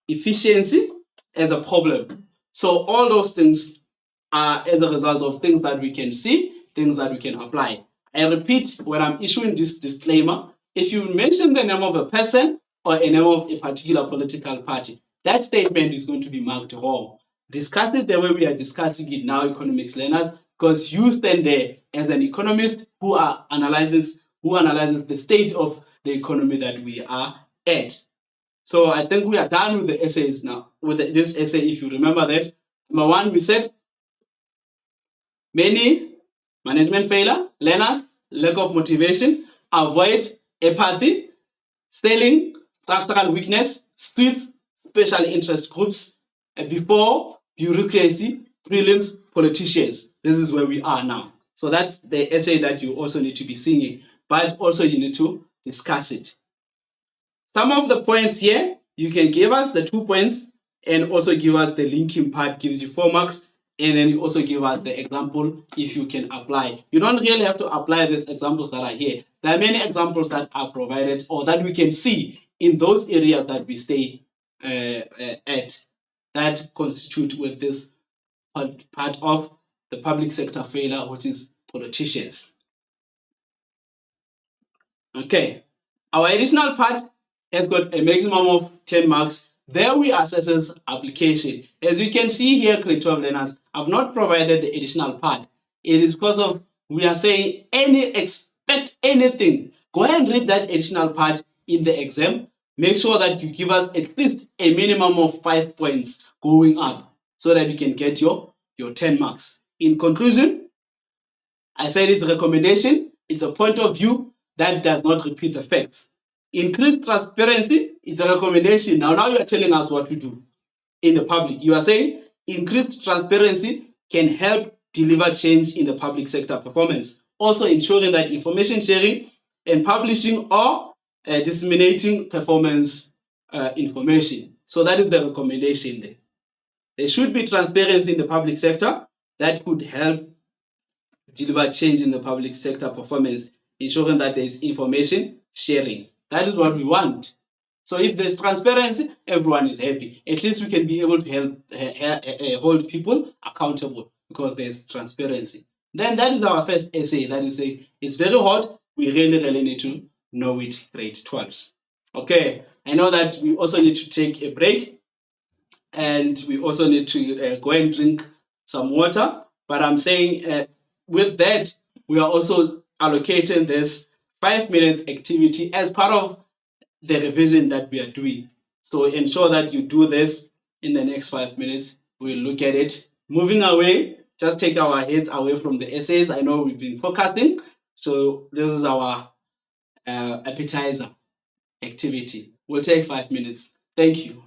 efficiency as a problem. So all those things are as a result of things that we can see, things that we can apply. I repeat, when I'm issuing this disclaimer, if you mention the name of a person or a name of a particular political party, that statement is going to be marked wrong. Discuss it the way we are discussing it now, economics learners, because you stand there as an economist who analyzes the state of the economy that we are at. So I think we are done with the essays now. With this essay, if you remember that, number one, we said many management failure, learners, lack of motivation, avoid apathy, selling, structural weakness, streets, special interest groups, before bureaucracy, prelims, politicians. This is where we are now. So that's the essay that you also need to be singing, but also you need to discuss it. Some of the points here, you can give us the 2 points and also give us the linking part, gives you 4 marks. And then you also give us the example if you can apply. You don't really have to apply these examples that are here. There are many examples that are provided or that we can see in those areas that we stay at that constitute with this part of the public sector failure, which is politicians. Okay, our additional part has got a maximum of 10 marks. There we assess application. As you can see here, grade 12 learners, I've not provided the additional part. It is because of we are saying expect anything. Go ahead and read that additional part in the exam. Make sure that you give us at least a minimum of 5 points going up so that you can get your 10 marks. In conclusion, I said it's a recommendation, it's a point of view that does not repeat the facts. Increased transparency, it's a recommendation. Now you are telling us what to do in the public. You are saying increased transparency can help deliver change in the public sector performance. Also ensuring that information sharing and publishing or disseminating performance information. So that is the recommendation there. There should be transparency in the public sector that could help deliver change in the public sector performance, ensuring that there is information sharing. That is what we want. So if there's transparency, everyone is happy. At least we can be able to help hold people accountable because there's transparency. Then that is our first essay. That is it's very hot. We really need to know it, grade 12s. Okay, I know that we also need to take a break and we also need to go and drink some water. But I'm saying with that, we are also allocating this 5 minutes activity as part of the revision that we are doing. So ensure that you do this in the next 5 minutes. We'll look at it. Moving away, just take our heads away from the essays. I know we've been focusing. So this is our appetizer activity. We'll take 5 minutes. Thank you.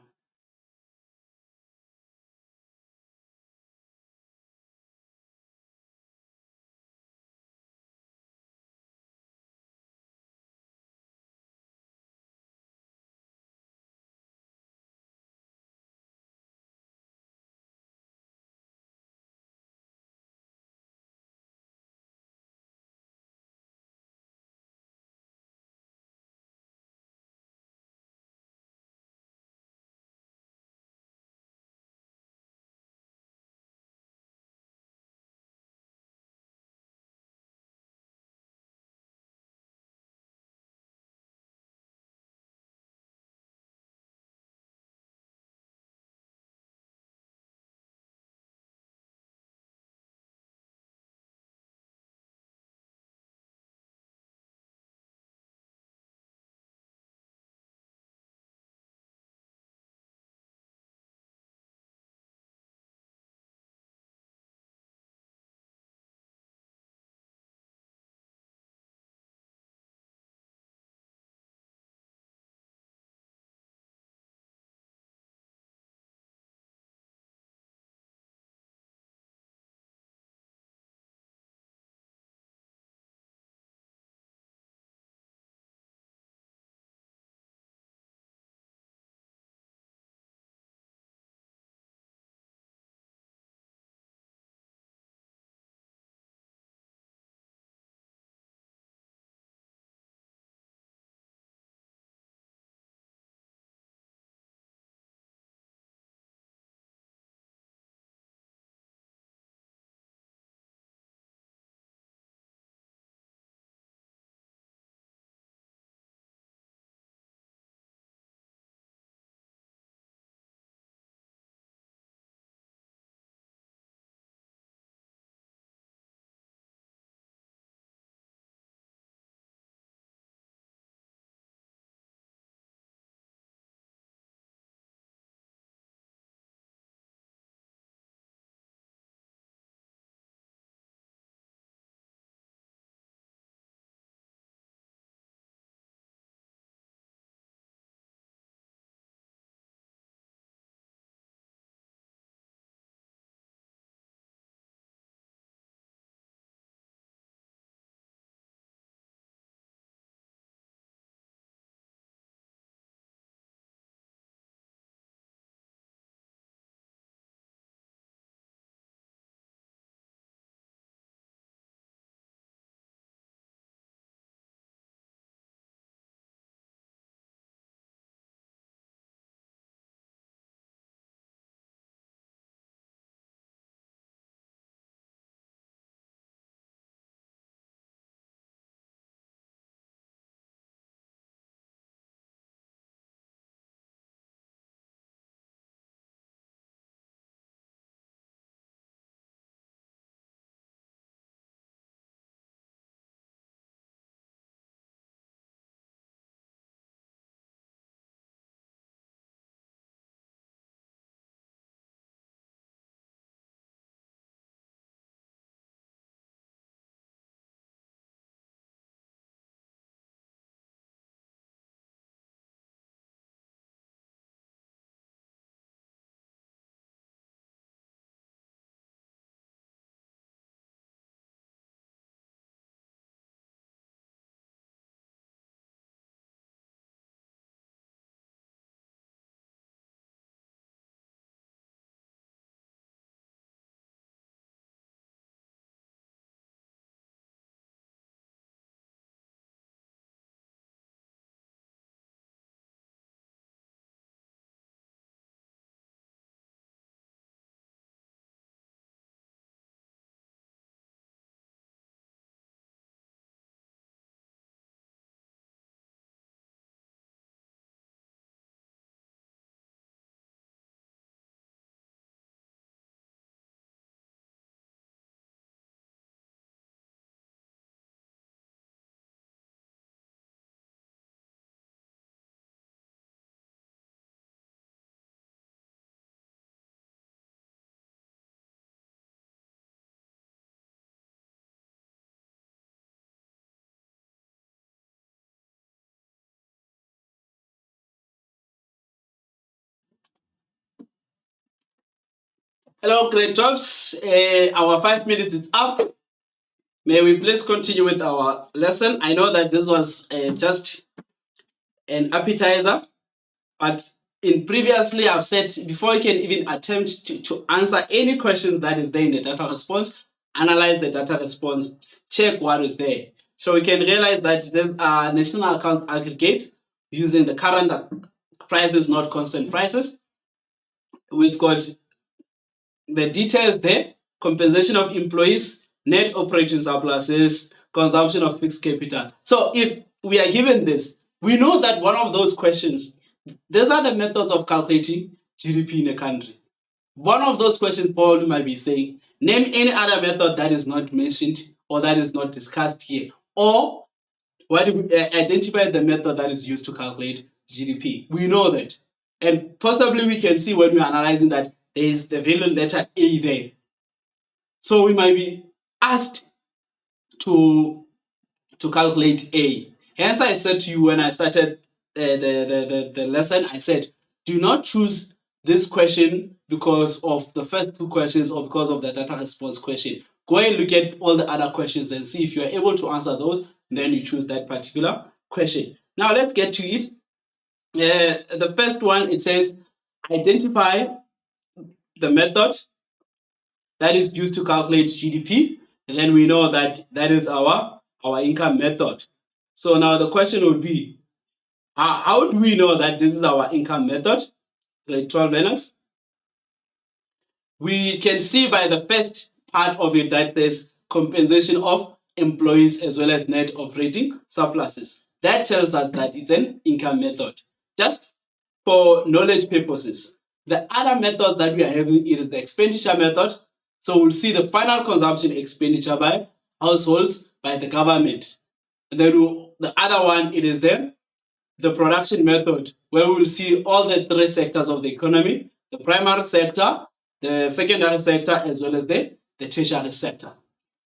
Hello, grade 12s. Our 5 minutes is up. May we please continue with our lesson? I know that this was just an appetizer, but in previously I've said before you can even attempt to answer any questions that is there in the data response, analyze the data response, check what is there. So we can realize that there's a national account aggregate using the current prices, not constant prices. We've got the details there: compensation of employees, net operating surpluses, consumption of fixed capital. So if we are given this, we know that one of those questions, these are the methods of calculating GDP in a country. One of those questions probably might be saying, name any other method that is not mentioned or that is not discussed here. Or identify the method that is used to calculate GDP. We know that. And possibly we can see when we're analyzing that there is the value letter A there. So we might be asked to calculate A. Hence I said to you when I started the lesson, I said, do not choose this question because of the first two questions or because of the data response question. Go and look at all the other questions and see if you are able to answer those. Then you choose that particular question. Now let's get to it. The first one, it says, identify the method that is used to calculate GDP. And then we know that that is our income method. So now the question would be, how do we know that this is our income method? Grade 12 learners. We can see by the first part of it that there's compensation of employees as well as net operating surpluses. That tells us that it's an income method. Just for knowledge purposes, the other methods that we are having, it is the expenditure method. So we'll see the final consumption expenditure by households, by the government. And then the other one, it is the production method, where we will see all the three sectors of the economy: the primary sector, the secondary sector, as well as the tertiary sector.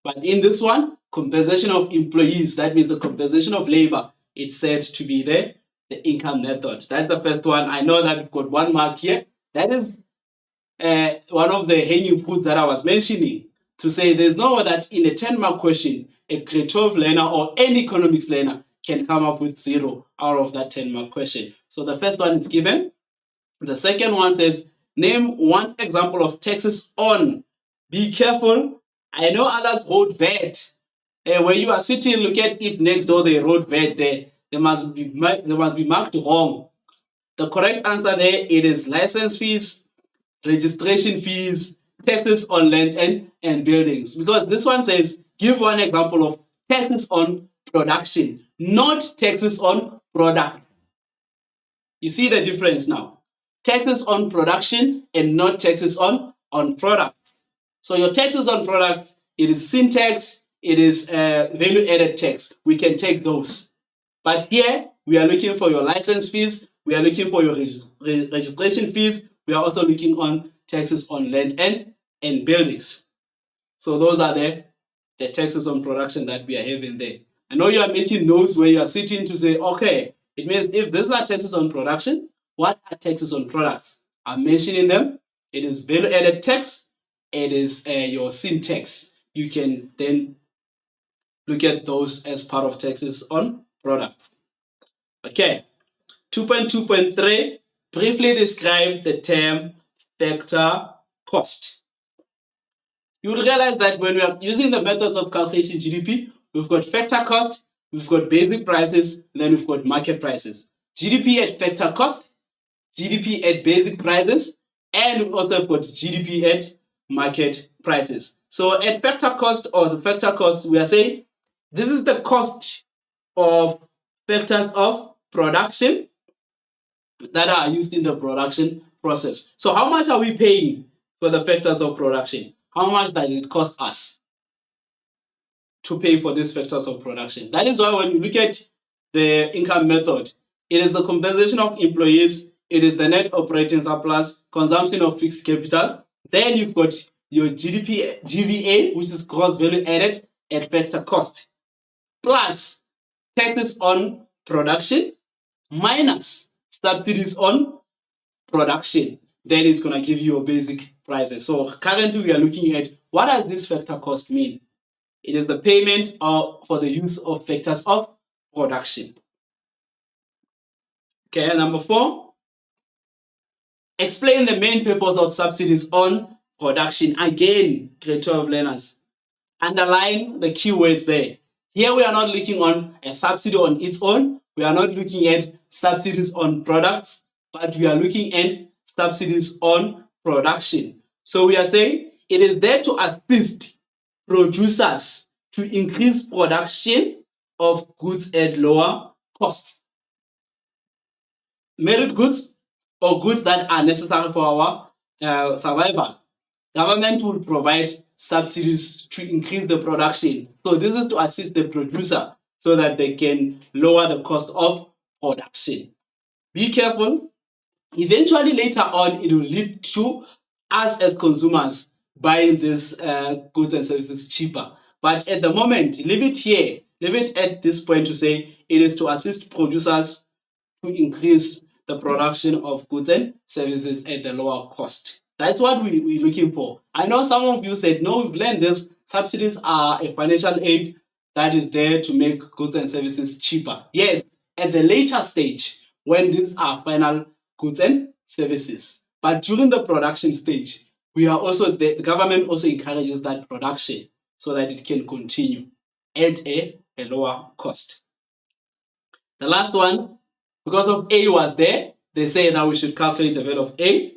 But in this one, compensation of employees, that means the compensation of labor, it's said to be the income method. That's the first one. I know that we've got 1 mark here. That is one of the hanging fruits that I was mentioning, to say there's no way that in a 10-mark question, a grade 12 learner or any economics learner can come up with 0 out of that 10-mark question. So the first one is given. The second one says, name one example of taxes on. Be careful. I know others wrote VAT. Where you are sitting, look at if next door they wrote VAT there. They must be marked wrong. The correct answer there, it is license fees, registration fees, taxes on land and buildings. Because this one says, give one example of taxes on production, not taxes on product. You see the difference now? Taxes on production and not taxes on products. So your taxes on products, it is sin tax, it is value added tax. We can take those. But here, we are looking for your license fees, we are looking for your registration fees, we are also looking on taxes on land and buildings. So those are the taxes on production that we are having there. I know you are making notes where you are sitting to say, okay, it means if these are taxes on production, what are taxes on products? I'm mentioning them. It is value added tax, it is your sin tax. You can then look at those as part of taxes on products. Okay, 2.2.3, briefly describe the term factor cost. You would realize that when we are using the methods of calculating GDP, we've got factor cost, we've got basic prices, and then we've got market prices. GDP at factor cost, GDP at basic prices, and we also have got GDP at market prices. So at factor cost, or the factor cost, we are saying this is the cost of factors of production that are used in the production process. So how much are we paying for the factors of production? How much does it cost us to pay for these factors of production? That is why when you look at the income method, it is the compensation of employees, it is the net operating surplus, consumption of fixed capital. Then you've got your GVA, which is gross value added at factor cost, plus taxes on production minus subsidies on production. Then it's going to give you a basic prices. So currently we are looking at what does this factor cost mean? It is the payment for the use of factors of production. Okay, number 4, explain the main purpose of subsidies on production. Again, grade 12 learners, underline the keywords there. Here we are not looking on a subsidy on its own. We are not looking at subsidies on products, but we are looking at subsidies on production. So we are saying it is there to assist producers to increase production of goods at lower costs. Merit goods or goods that are necessary for our survival. Government will provide subsidies to increase the production. So this is to assist the producer so that they can lower the cost of production. Be careful. Eventually, later on, it will lead to us as consumers buying these goods and services cheaper. But at the moment, leave it here. Leave it at this point to say it is to assist producers to increase the production of goods and services at the lower cost. That's what we're looking for. I know some of you said, no, we've learned this. Subsidies are a financial aid that is there to make goods and services cheaper. Yes, at the later stage, when these are final goods and services. But during the production stage, the government also encourages that production so that it can continue at a lower cost. The last one, because of A was there, they say that we should calculate the value of A.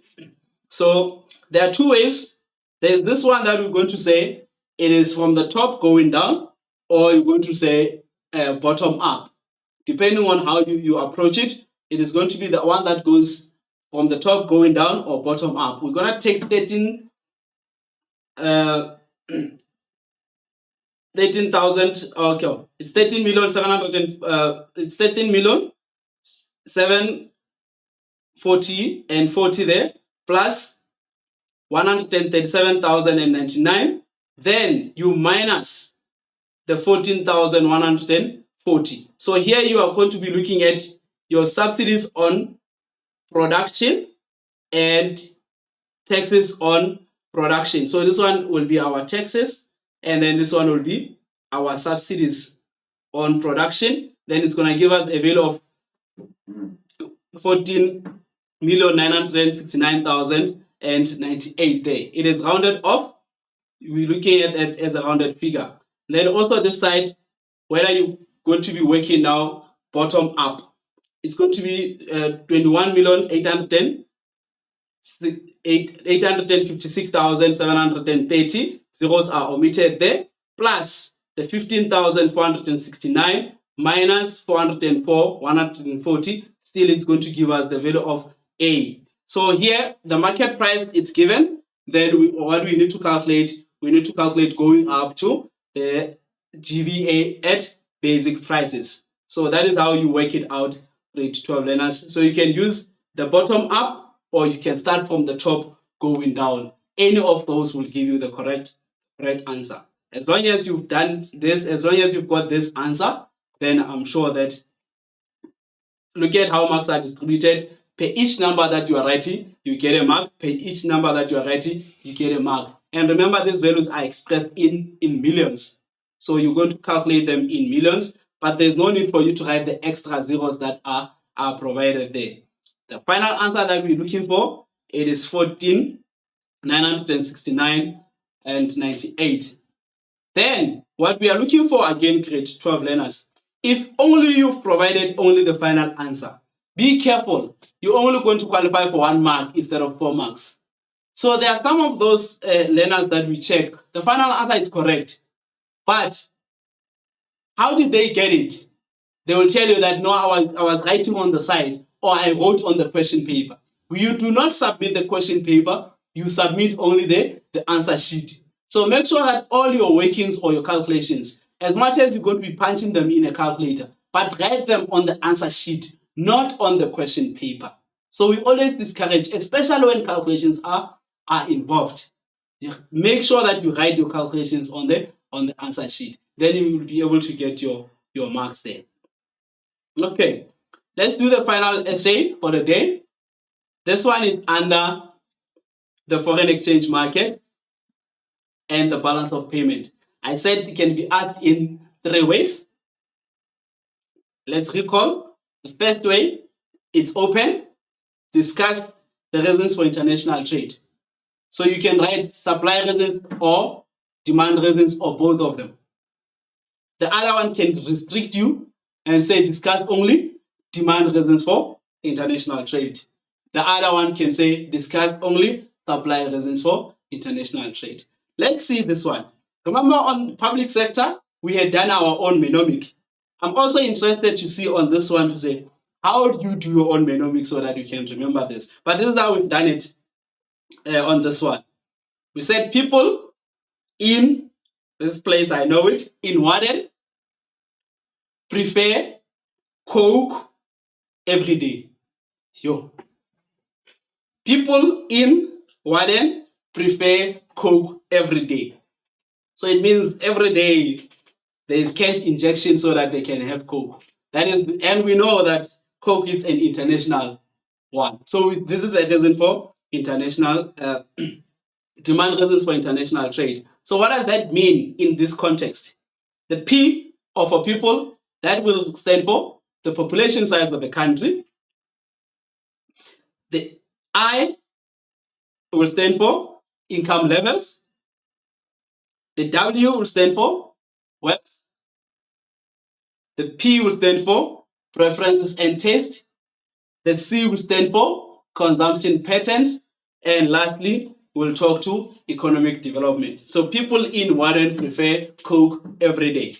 So there are two ways. There's this one that we're going to say it is from the top going down, or you're going to say bottom up. Depending on how you approach it, it is going to be the one that goes from the top going down or bottom up. We're going to take 13,000, okay, it's 13,740 and 40 there, plus 137,099. Then you minus the 14,140. So here you are going to be looking at your subsidies on production and taxes on production. So this one will be our taxes, and then this one will be our subsidies on production. Then it's going to give us a value of 14,969,098 there. It is rounded off. We're looking at it as a rounded figure. Then also this side, whether you're going to be working now bottom up, it's going to be 21,856,730. Zeros are omitted there, plus the 15,469 minus 404, 140. Still, it's going to give us the value of A. So here, the market price it's given. Then what we need to calculate, going up to the GVA at basic prices. So that is how you work it out, grade 12 learners. So you can use the bottom up, or you can start from the top going down. Any of those will give you the correct answer. As long as you've done this, as long as you've got this answer, then I'm sure that, look at how marks are distributed. Per each number that you are writing, you get a mark. Per each number that you are writing, you get a mark. And remember, these values are expressed in millions. So you're going to calculate them in millions, but there's no need for you to write the extra zeros that are provided there. The final answer that we're looking for, it is 14,969 and 98. Then what we are looking for, again, grade 12 learners, if only you've provided only the final answer, be careful. You're only going to qualify for 1 mark instead of 4 marks. So there are some of those learners that we check. The final answer is correct. But how did they get it? They will tell you that, no, I was writing on the side, or I wrote on the question paper. You do not submit the question paper. You submit only the answer sheet. So make sure that all your workings or your calculations, as much as you're going to be punching them in a calculator, but write them on the answer sheet, not on the question paper. So we always discourage, especially when calculations are involved. Make sure that you write your calculations on the answer sheet. Then you will be able to get your marks there. Okay, let's do the final essay for the day. This one is under the foreign exchange market, and the balance of payment. I said it can be asked in 3 ways. Let's recall. The first way, it's open, discuss the reasons for international trade. So you can write supply reasons or demand reasons or both of them. The other one can restrict you and say discuss only demand reasons for international trade. The other one can say discuss only supply reasons for international trade. Let's see this one. Remember on public sector, we had done our own mnemonic. I'm also interested to see on this one to say, how do you do your own mnemonic so that you can remember this? But this is how we've done it on this one. We said people in this place, I know it, in Warden, prefer Coke every day. Yo. People in Warden prefer Coke every day. So it means every day there is cash injection so that they can have Coke. That is, and we know that Coke is an international one. So this is a reason for international demand reasons for international trade. So what does that mean in this context? The P or for people, that will stand for the population size of the country. The I will stand for income levels. The W will stand for wealth. The P will stand for preferences and taste. The C will stand for consumption patterns. And lastly, we'll talk to economic development. So people in Warren prefer Coke every day.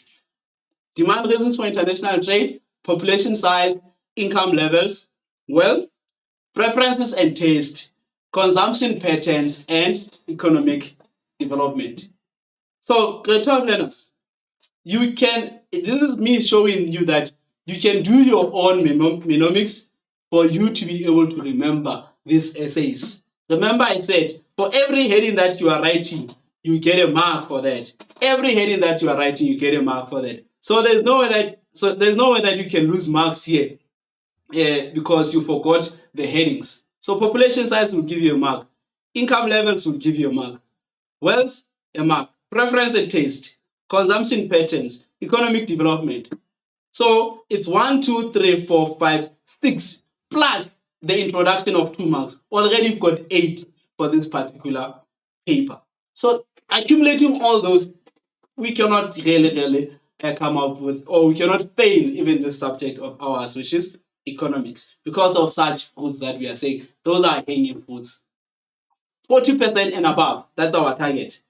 Demand reasons for international trade, population size, income levels, wealth, preferences and taste, consumption patterns, and economic development. So, grade 12 learners, you can, this is me showing you that you can do your own mnemonics for you to be able to remember these essays. Remember I said, for every heading that you are writing, you get a mark for that. Every heading that you are writing, you get a mark for that. So there's no way that you can lose marks here because you forgot the headings. So population size will give you a mark. Income levels will give you a mark. Wealth, a mark. Preference and taste. Consumption patterns. Economic development. So it's 1, 2, 3, 4, 5, 6 plus the introduction of 2 marks. Already you've got 8 for this particular paper. So accumulating all those, we cannot really come up with, or we cannot fail even the subject of ours, which is economics, because of such fruits that we are saying. Those are hanging fruits. 40% and above, that's our target.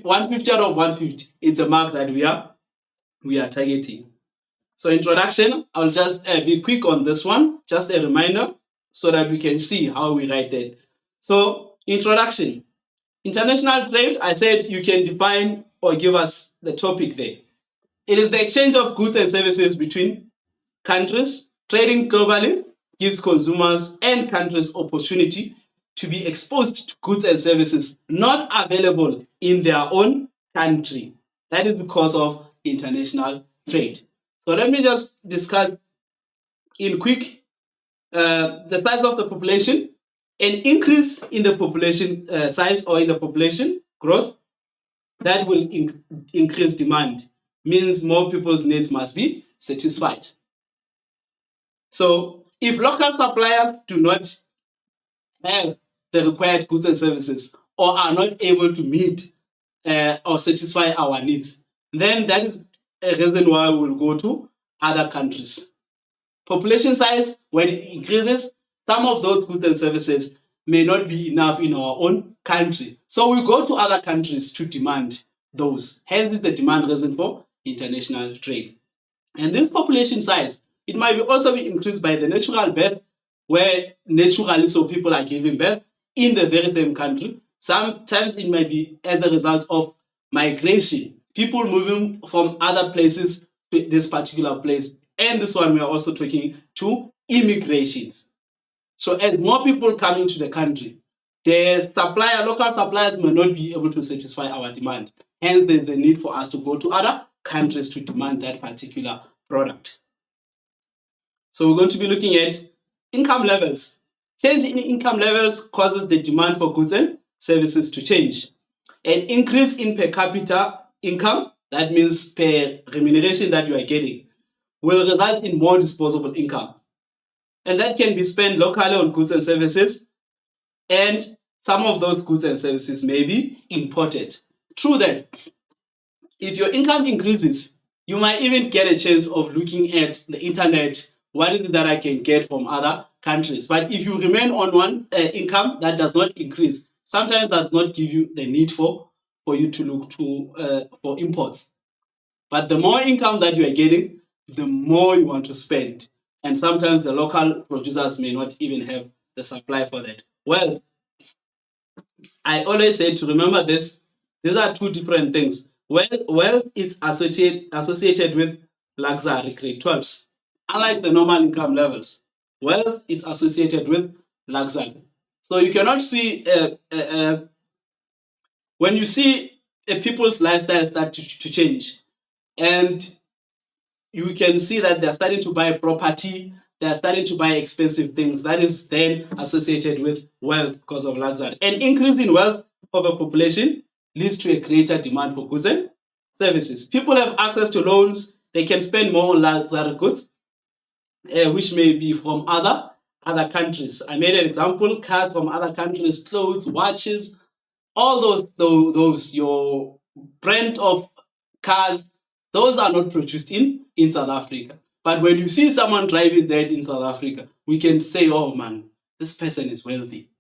150 out of 150, it's a mark that we are targeting. So introduction, I'll just be quick on this one, just a reminder so that we can see how we write that. So introduction, international trade, I said you can define or give us the topic there. It is the exchange of goods and services between countries. Trading globally gives consumers and countries opportunity to be exposed to goods and services not available in their own country. That is because of international trade. So let me just discuss in quick the size of the population. An increase in the population size or in the population growth, that will increase demand, means more people's needs must be satisfied. So if local suppliers do not have the required goods and services or are not able to meet or satisfy our needs, then that is a reason why we'll go to other countries. Population size, when it increases, some of those goods and services may not be enough in our own country. So we go to other countries to demand those. Hence is the demand reason for international trade. And this population size, it might also be increased by the natural birth, where naturally so people are giving birth in the very same country. Sometimes it might be as a result of migration, people moving from other places to this particular place. And this one we are also talking to immigrations. So as more people come into the country, the local suppliers may not be able to satisfy our demand. Hence, there's a need for us to go to other countries to demand that particular product. So we're going to be looking at income levels. Change in income levels causes the demand for goods and services to change. An increase in per capita income, that means per remuneration that you are getting, will result in more disposable income. And that can be spent locally on goods and services, and some of those goods and services may be imported. True that, if your income increases, you might even get a chance of looking at the internet. What is it that I can get from other countries? But if you remain on one income that does not increase, sometimes does not give you the need for you to look to for imports. But the more income that you are getting, the more you want to spend. And sometimes the local producers may not even have the supply for that. Well, I always say to remember this, these are two different things. Wealth is associated with luxury, grade 12s. Unlike the normal income levels, wealth is associated with luxury. So you cannot see, when you see people's lifestyle start to change, and you can see that they're starting to buy property, they're starting to buy expensive things. That is then associated with wealth because of luxury. An increase in wealth of a population leads to a greater demand for goods and services. People have access to loans, they can spend more on luxury goods, which may be from other countries. I made an example: cars from other countries, clothes, watches, all those your brand of cars, those are not produced in South Africa. But when you see someone driving that in South Africa, we can say, oh man, this person is wealthy.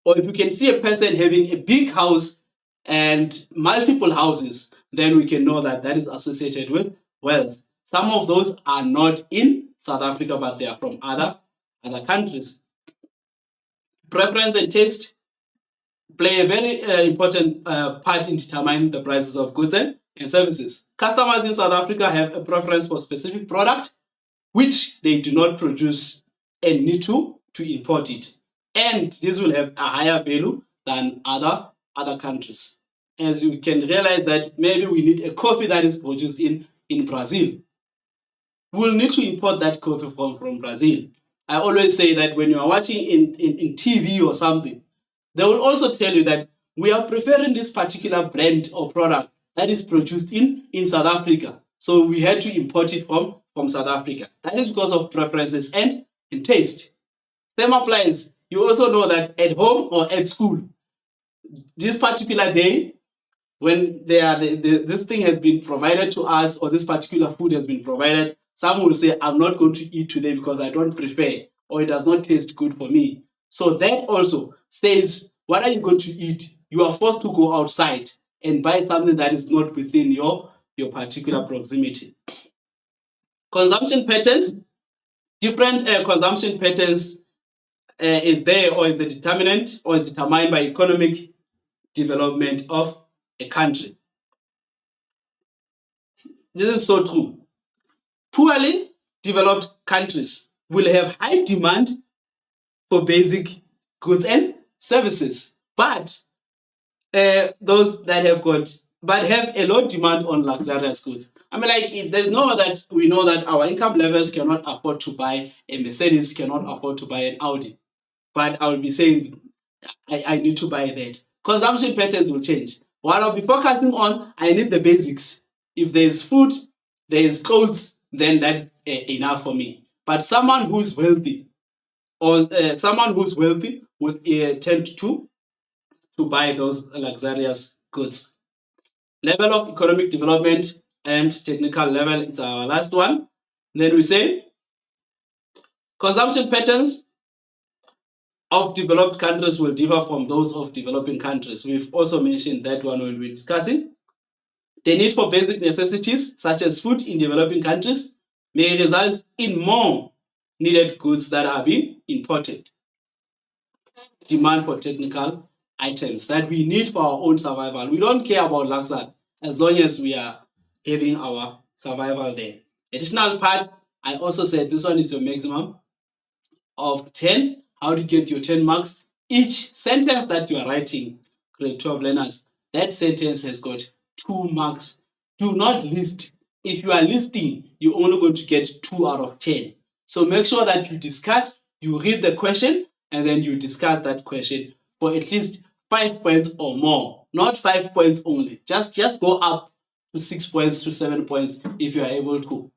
Or if you can see a person having a big house and multiple houses, then we can know that that is associated with wealth. Some of those are not in South Africa, but they are from other countries. Preference and taste play a very important part in determining the prices of goods and services. Customers in South Africa have a preference for specific product which they do not produce and need to import it. And this will have a higher value than other countries. As you can realize that maybe we need a coffee that is produced in Brazil. We'll need to import that coffee from Brazil. I always say that when you are watching in TV or something, they will also tell you that we are preferring this particular brand or product that is produced in South Africa. So we had to import it from South Africa. That is because of preferences and taste. Same applies. You also know that at home or at school, this particular day, when this thing has been provided to us, or this particular food has been provided, some will say, I'm not going to eat today because I don't prefer, or it does not taste good for me. So that also says, what are you going to eat? You are forced to go outside and buy something that is not within your particular proximity. Consumption patterns. Different consumption patterns is there, or is the determinant, or is determined by economic development of a country. This is so true. Poorly developed countries will have high demand for basic goods and services, but those that have a low demand on luxurious goods. I mean, like, there's no that we know that our income levels cannot afford to buy a Mercedes, cannot afford to buy an Audi. But I will be saying, I need to buy that. Consumption patterns will change. What I'll be focusing on, I need the basics. If there's food, there's clothes, then that's enough for me. But someone who's wealthy, or someone who's wealthy would tend to buy those luxurious goods. Level of economic development and technical level is our last one. Then we say consumption patterns of developed countries will differ from those of developing countries. We've also mentioned that one when we're discussing. The need for basic necessities, such as food in developing countries, may result in more needed goods that are being imported. Demand for technical items that we need for our own survival. We don't care about luxury as long as we are having our survival there. Additional part, I also said this one is your maximum of 10. How to get your 10 marks? Each sentence that you are writing, grade 12 learners, that sentence has got 2 marks. Do not list. If you are listing, you're only going to get 2 out of 10. So make sure that you discuss, you read the question, and then you discuss that question for at least 5 points or more. Not 5 points only. Just go up to 6 points to 7 points if you are able to.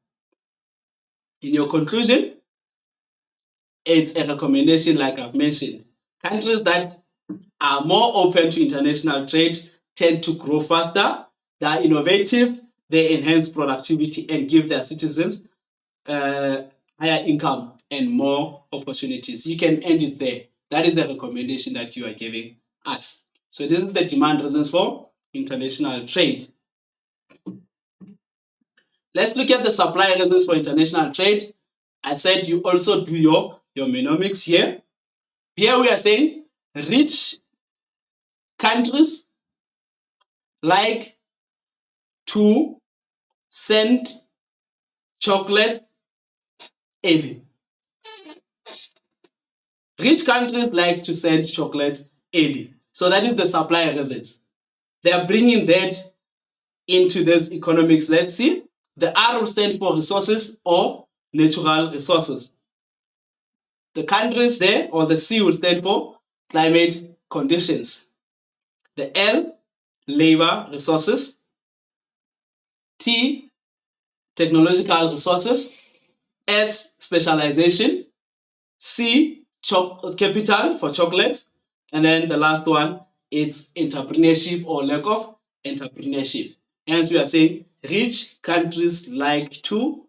In your conclusion, it's a recommendation like I've mentioned. Countries that are more open to international trade tend to grow faster, they are innovative, they enhance productivity and give their citizens higher income and more opportunities. You can end it there. That is a recommendation that you are giving us. So this is the demand reasons for international trade. Let's look at the supply reasons for international trade. I said you also do your mnemonics here. Here we are saying rich countries like to send chocolates early. Rich countries like to send chocolates early. So that is the supply reasons. They are bringing that into this economics. Let's see. The R will stand for resources or natural resources. The countries there, or the C will stand for climate conditions. The L, labor resources. T, technological resources. S, specialization. C, capital for chocolates. And then the last one, it's entrepreneurship or lack of entrepreneurship. Hence, we are saying rich countries like to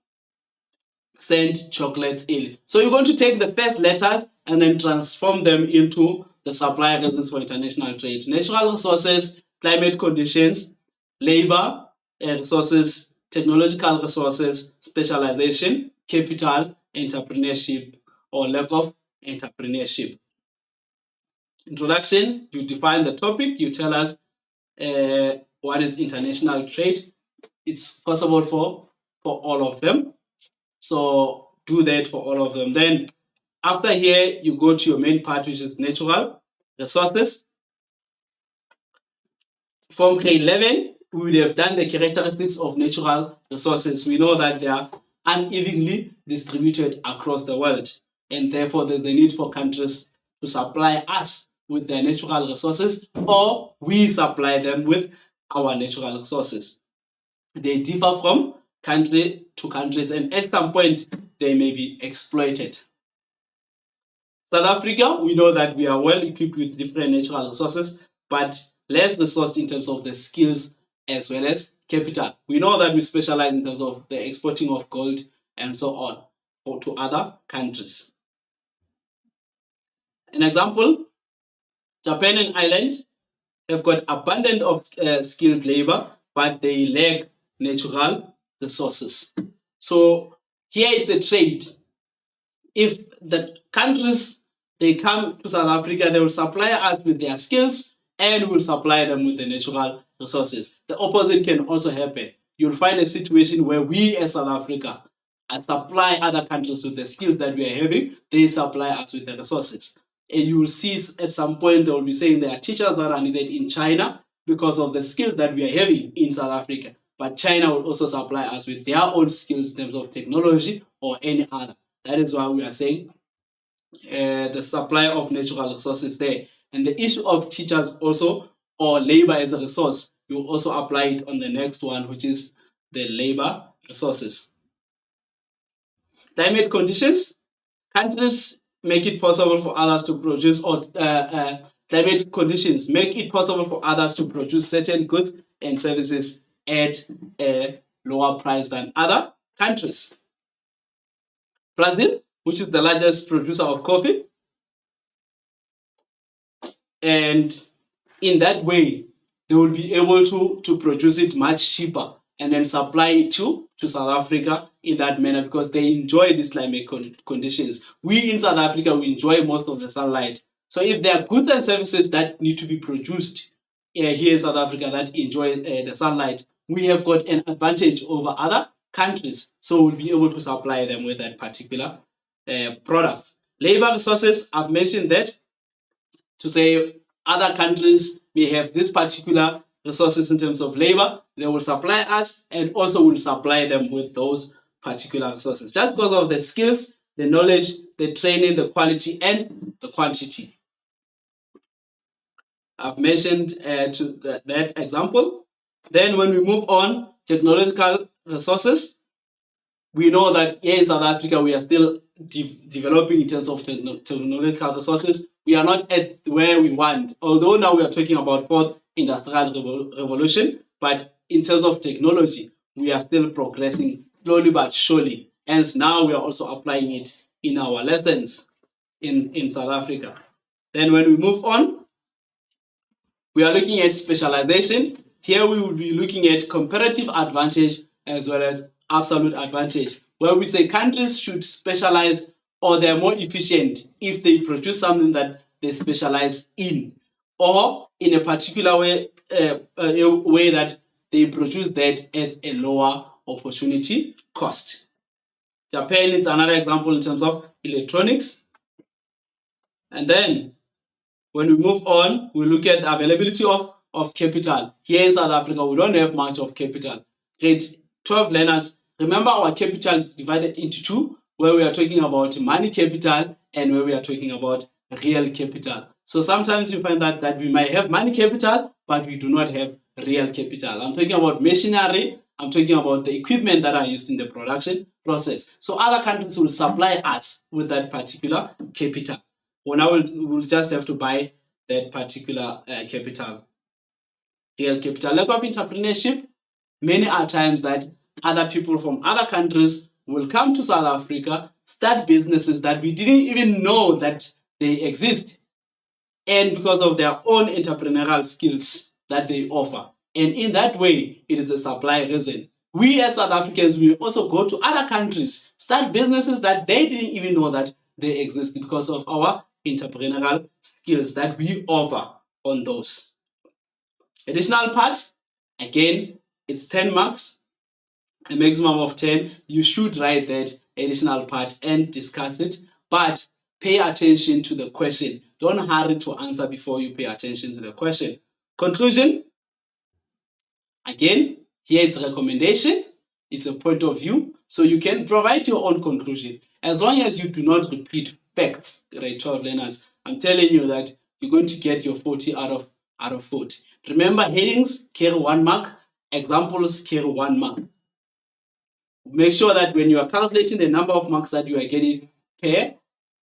send chocolates early. So you're going to take the first letters and then transform them into the supply reasons for international trade. Natural resources, climate conditions, labor resources, technological resources, specialization, capital, entrepreneurship, or lack of entrepreneurship. Introduction, you define the topic, you tell us what is international trade. It's possible for all of them. So do that for all of them. Then after here, you go to your main part, which is natural resources. From grade 11, we would have done the characteristics of natural resources. We know that they are unevenly distributed across the world, and therefore there's the need for countries to supply us with their natural resources, or we supply them with our natural resources. They differ from country to countries, and at some point they may be exploited. South Africa, we know that we are well equipped with different natural resources, but less resourced in terms of the skills as well as capital. We know that we specialize in terms of the exporting of gold and so on to other countries. An example, Japan and Ireland have got abundant of skilled labor, but they lack natural resources. So here it's a trade. If the countries, they come to South Africa, they will supply us with their skills and will supply them with the natural resources. The opposite can also happen. You'll find a situation where we as South Africa supply other countries with the skills that we are having, they supply us with the resources. And you will see at some point they will be saying there are teachers that are needed in China because of the skills that we are having in South Africa. But China will also supply us with their own skills in terms of technology or any other. That is why we are saying the supply of natural resources there. And the issue of teachers also, or labor as a resource, you also apply it on the next one, which is the labor resources. Climate conditions. Countries make it possible for others to produce, or climate conditions make it possible for others to produce certain goods and services at a lower price than other countries. Brazil, which is the largest producer of coffee, and in that way, they will be able to produce it much cheaper and then supply it to South Africa in that manner because they enjoy these climate conditions. We in South Africa, we enjoy most of the sunlight. So if there are goods and services that need to be produced here in South Africa that enjoy the sunlight, we have got an advantage over other countries. So we'll be able to supply them with that particular products. Labor resources, I've mentioned that to say other countries may have this particular resources in terms of labor, they will supply us and also will supply them with those particular resources. Just because of the skills, the knowledge the training, the quality, and the quantity. I've mentioned that example. Then when we move on, technological resources, we know that here in South Africa, we are still developing in terms of technological resources. We are not at where we want, although now we are talking about fourth industrial revolution, but in terms of technology, we are still progressing slowly but surely. Hence, now we are also applying it in our lessons in South Africa. Then when we move on, we are looking at specialization. Here we will be looking at comparative advantage as well as absolute advantage, where we say countries should specialize or they're more efficient if they produce something that they specialize in, or in a particular way, a way that they produce that at a lower opportunity cost. Japan is another example in terms of electronics. And then when we move on, we look at the availability of capital. Here in South Africa, we don't have much of capital. Grade 12 learners, remember our capital is divided into two, where we are talking about money capital and where we are talking about real capital. So sometimes you find that we might have money capital, but we do not have real capital. I'm talking about machinery. I'm talking about the equipment that are used in the production process. So other countries will supply us with that particular capital. Well, now we'll just have to buy that particular capital, real capital. Lack of entrepreneurship, many are times that other people from other countries will come to South Africa, start businesses that we didn't even know that they exist, and because of their own entrepreneurial skills that they offer. And in that way, it is a supply reason. We as South Africans, we also go to other countries, start businesses that they didn't even know that they exist because of our entrepreneurial skills that we offer on those. Additional part, again, it's 10 marks, a maximum of 10. You should write that additional part and discuss it, but pay attention to the question. Don't hurry to answer before you pay attention to the question. Conclusion, again, here it's a recommendation. It's a point of view. So you can provide your own conclusion. As long as you do not repeat facts, grade 12 learners, I'm telling you that you're going to get your 40 out of 40. Remember, headings carry 1 mark, examples carry 1 mark. Make sure that when you are calculating the number of marks that you are getting per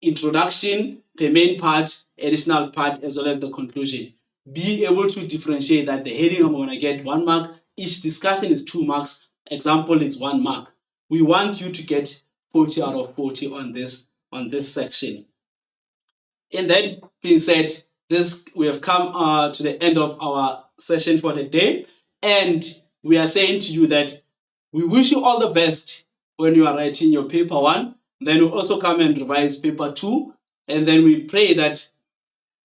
introduction, per main part, additional part, as well as the conclusion, be able to differentiate that the heading I'm going to get 1 mark, each discussion is 2 marks, example is 1 mark. We want you to get 40 out of 40 on this section. And that being said, we have come to the end of our session for the day, and we are saying to you that we wish you all the best when you are writing your paper 1. Then we'll also come and revise paper 2, and then we pray that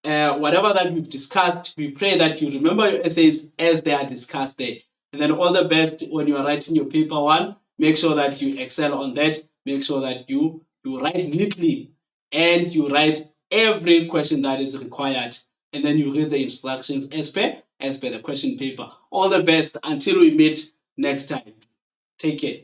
whatever that we've discussed, we pray that you remember your essays as they are discussed there. And then all the best when you are writing your paper 1. Make sure that you excel on that. Make sure that you write neatly and you write every question that is required. And then you read the instructions as per the question paper. All the best until we meet next time. Take care.